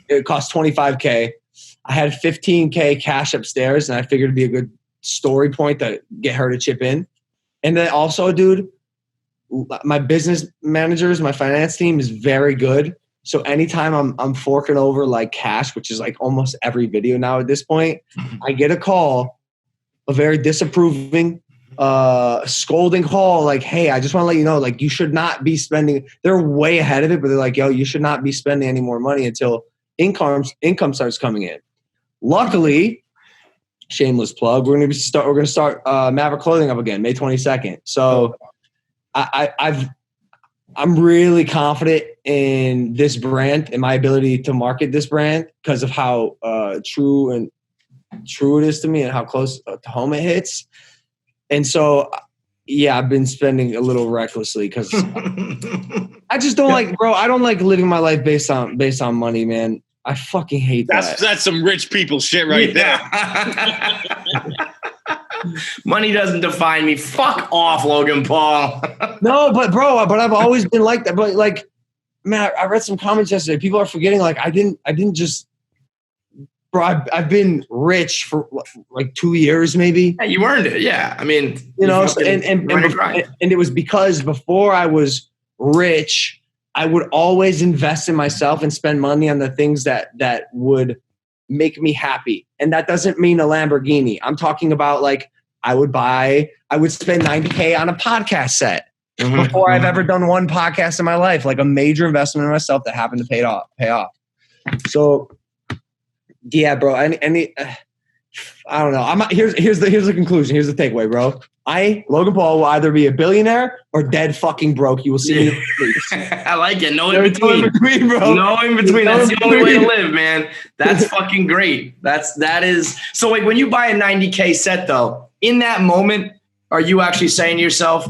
It cost $25K. I had $15K cash upstairs, and I figured it'd be a good story point to get her to chip in. And then also, dude, my business managers, my finance team is very good. So anytime I'm forking over like cash, which is like almost every video now at this point, I get a call, a very disapproving, scolding call, like, hey, I just want to let you know, like, you should not be spending. They're way ahead of it, but they're like, yo, you should not be spending any more money until income starts coming in. Luckily, shameless plug, we're gonna start Maverick Clothing up again, May 22nd. So I'm really confident in this brand and my ability to market this brand because of how true it is to me and how close to home it hits. And so, yeah, I've been spending a little recklessly because I just don't I don't like living my life based on money, man. I fucking hate that. That's some rich people shit right there. Money doesn't define me. Fuck off, Logan Paul. No, but I've always been like that. But like, man, I read some comments yesterday. People are forgetting, like, I didn't just, bro, I've been rich for like 2 years, maybe. Yeah, you earned it. Yeah. I mean, you know, and it was because before I was rich, I would always invest in myself and spend money on the things that would make me happy. And that doesn't mean a Lamborghini. I'm talking about like, I would spend $90K on a podcast set before I've ever done one podcast in my life, like a major investment in myself that happened to pay off. So yeah, bro, I don't know. Here's the conclusion. Here's the takeaway, bro. Logan Paul, will either be a billionaire or dead fucking broke. You will see me in the streets. I like it. No in between, bro. No in between. That's the only way to live, man. That's fucking great. That is. So like when you buy a 90K set though, in that moment, are you actually saying to yourself,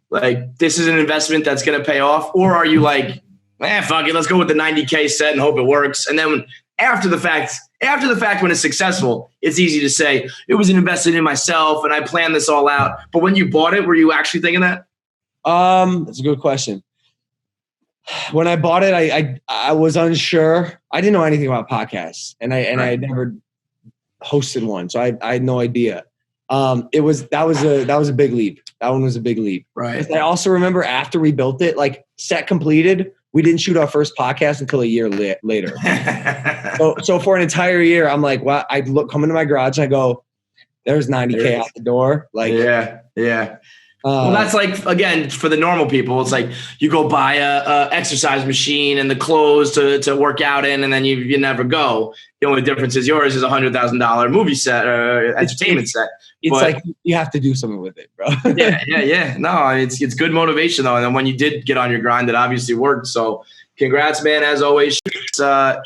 like, this is an investment that's going to pay off? Or are you like, fuck it, let's go with the 90K set and hope it works? And then after the fact, when it's successful, it's easy to say it was an investment in myself and I planned this all out. But when you bought it, were you actually thinking that? That's a good question. When I bought it, I was unsure. I didn't know anything about podcasts, and I had never hosted one, so I had no idea. That was a big leap. That one was a big leap. Right. I also remember after we built it, like set completed, we didn't shoot our first podcast until a year later. So for an entire year, I'm like, well, I come into my garage and I go, there's 90K out the door. Like, yeah. Well, that's like, again, for the normal people, it's like you go buy a exercise machine and the clothes to work out in, and then you never go. The only difference is yours is $100,000 movie set or entertainment set. It's like you have to do something with it, bro. Yeah. No, it's good motivation though. And then when you did get on your grind, it obviously worked. So congrats, man. As always,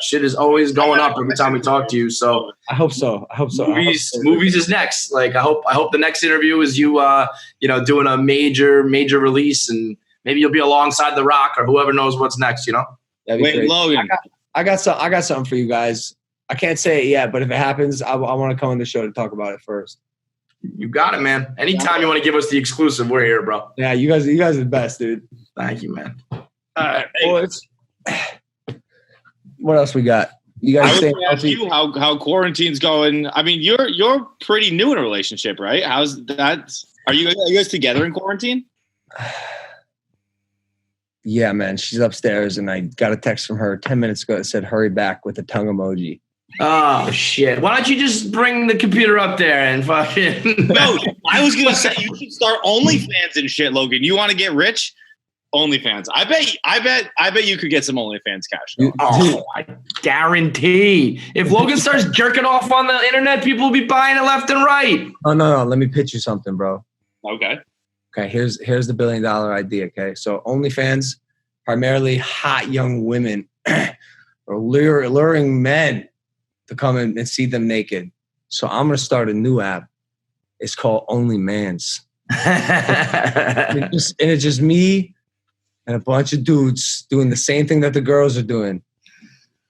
shit is always going up every time we talk to you. So I hope so. Movies is next. Like I hope the next interview is you doing a major release, and maybe you'll be alongside The Rock or whoever knows what's next. You know. Wait, Logan. I got something for you guys. I can't say it yet, but if it happens, I want to come on the show to talk about it first. You got it, man. Anytime you want to give us the exclusive, we're here, bro. Yeah, you guys are the best, dude. Thank you, man. All right, boys. What else we got? You I guys was stay going to ask healthy. you how quarantine's going. I mean, you're pretty new in a relationship, right? How's that? Are you guys together in quarantine? Yeah, man. She's upstairs, and I got a text from her 10 minutes ago that said, hurry back with the tongue emoji. Oh, shit. Why don't you just bring the computer up there and fucking. No, I was going to say you should start OnlyFans and shit, Logan. You want to get rich? OnlyFans. I bet you could get some OnlyFans cash. Oh, I guarantee. If Logan starts jerking off on the internet, people will be buying it left and right. Oh, no. Let me pitch you something, bro. Okay. Okay, here's the $1 billion idea, okay? So OnlyFans, primarily hot young women are luring men to come in and see them naked. So I'm going to start a new app. It's called OnlyMans. And it's just me and a bunch of dudes doing the same thing that the girls are doing,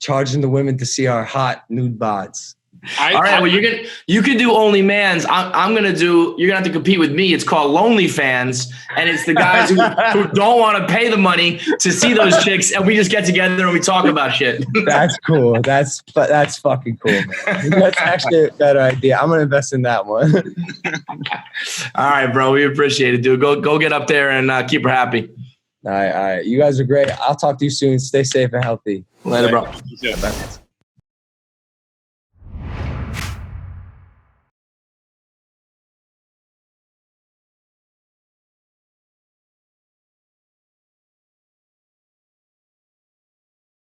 charging the women to see our hot nude bods. All right, well, you can do OnlyMans. I'm gonna do. You're gonna have to compete with me. It's called Lonely Fans, and it's the guys who don't want to pay the money to see those chicks, and we just get together and we talk about shit. That's cool. That's fucking cool, man. That's actually a better idea. I'm gonna invest in that one. All right, bro. We appreciate it, dude. Go get up there and keep her happy. All right. You guys are great. I'll talk to you soon. Stay safe and healthy. Later, bro. Yeah.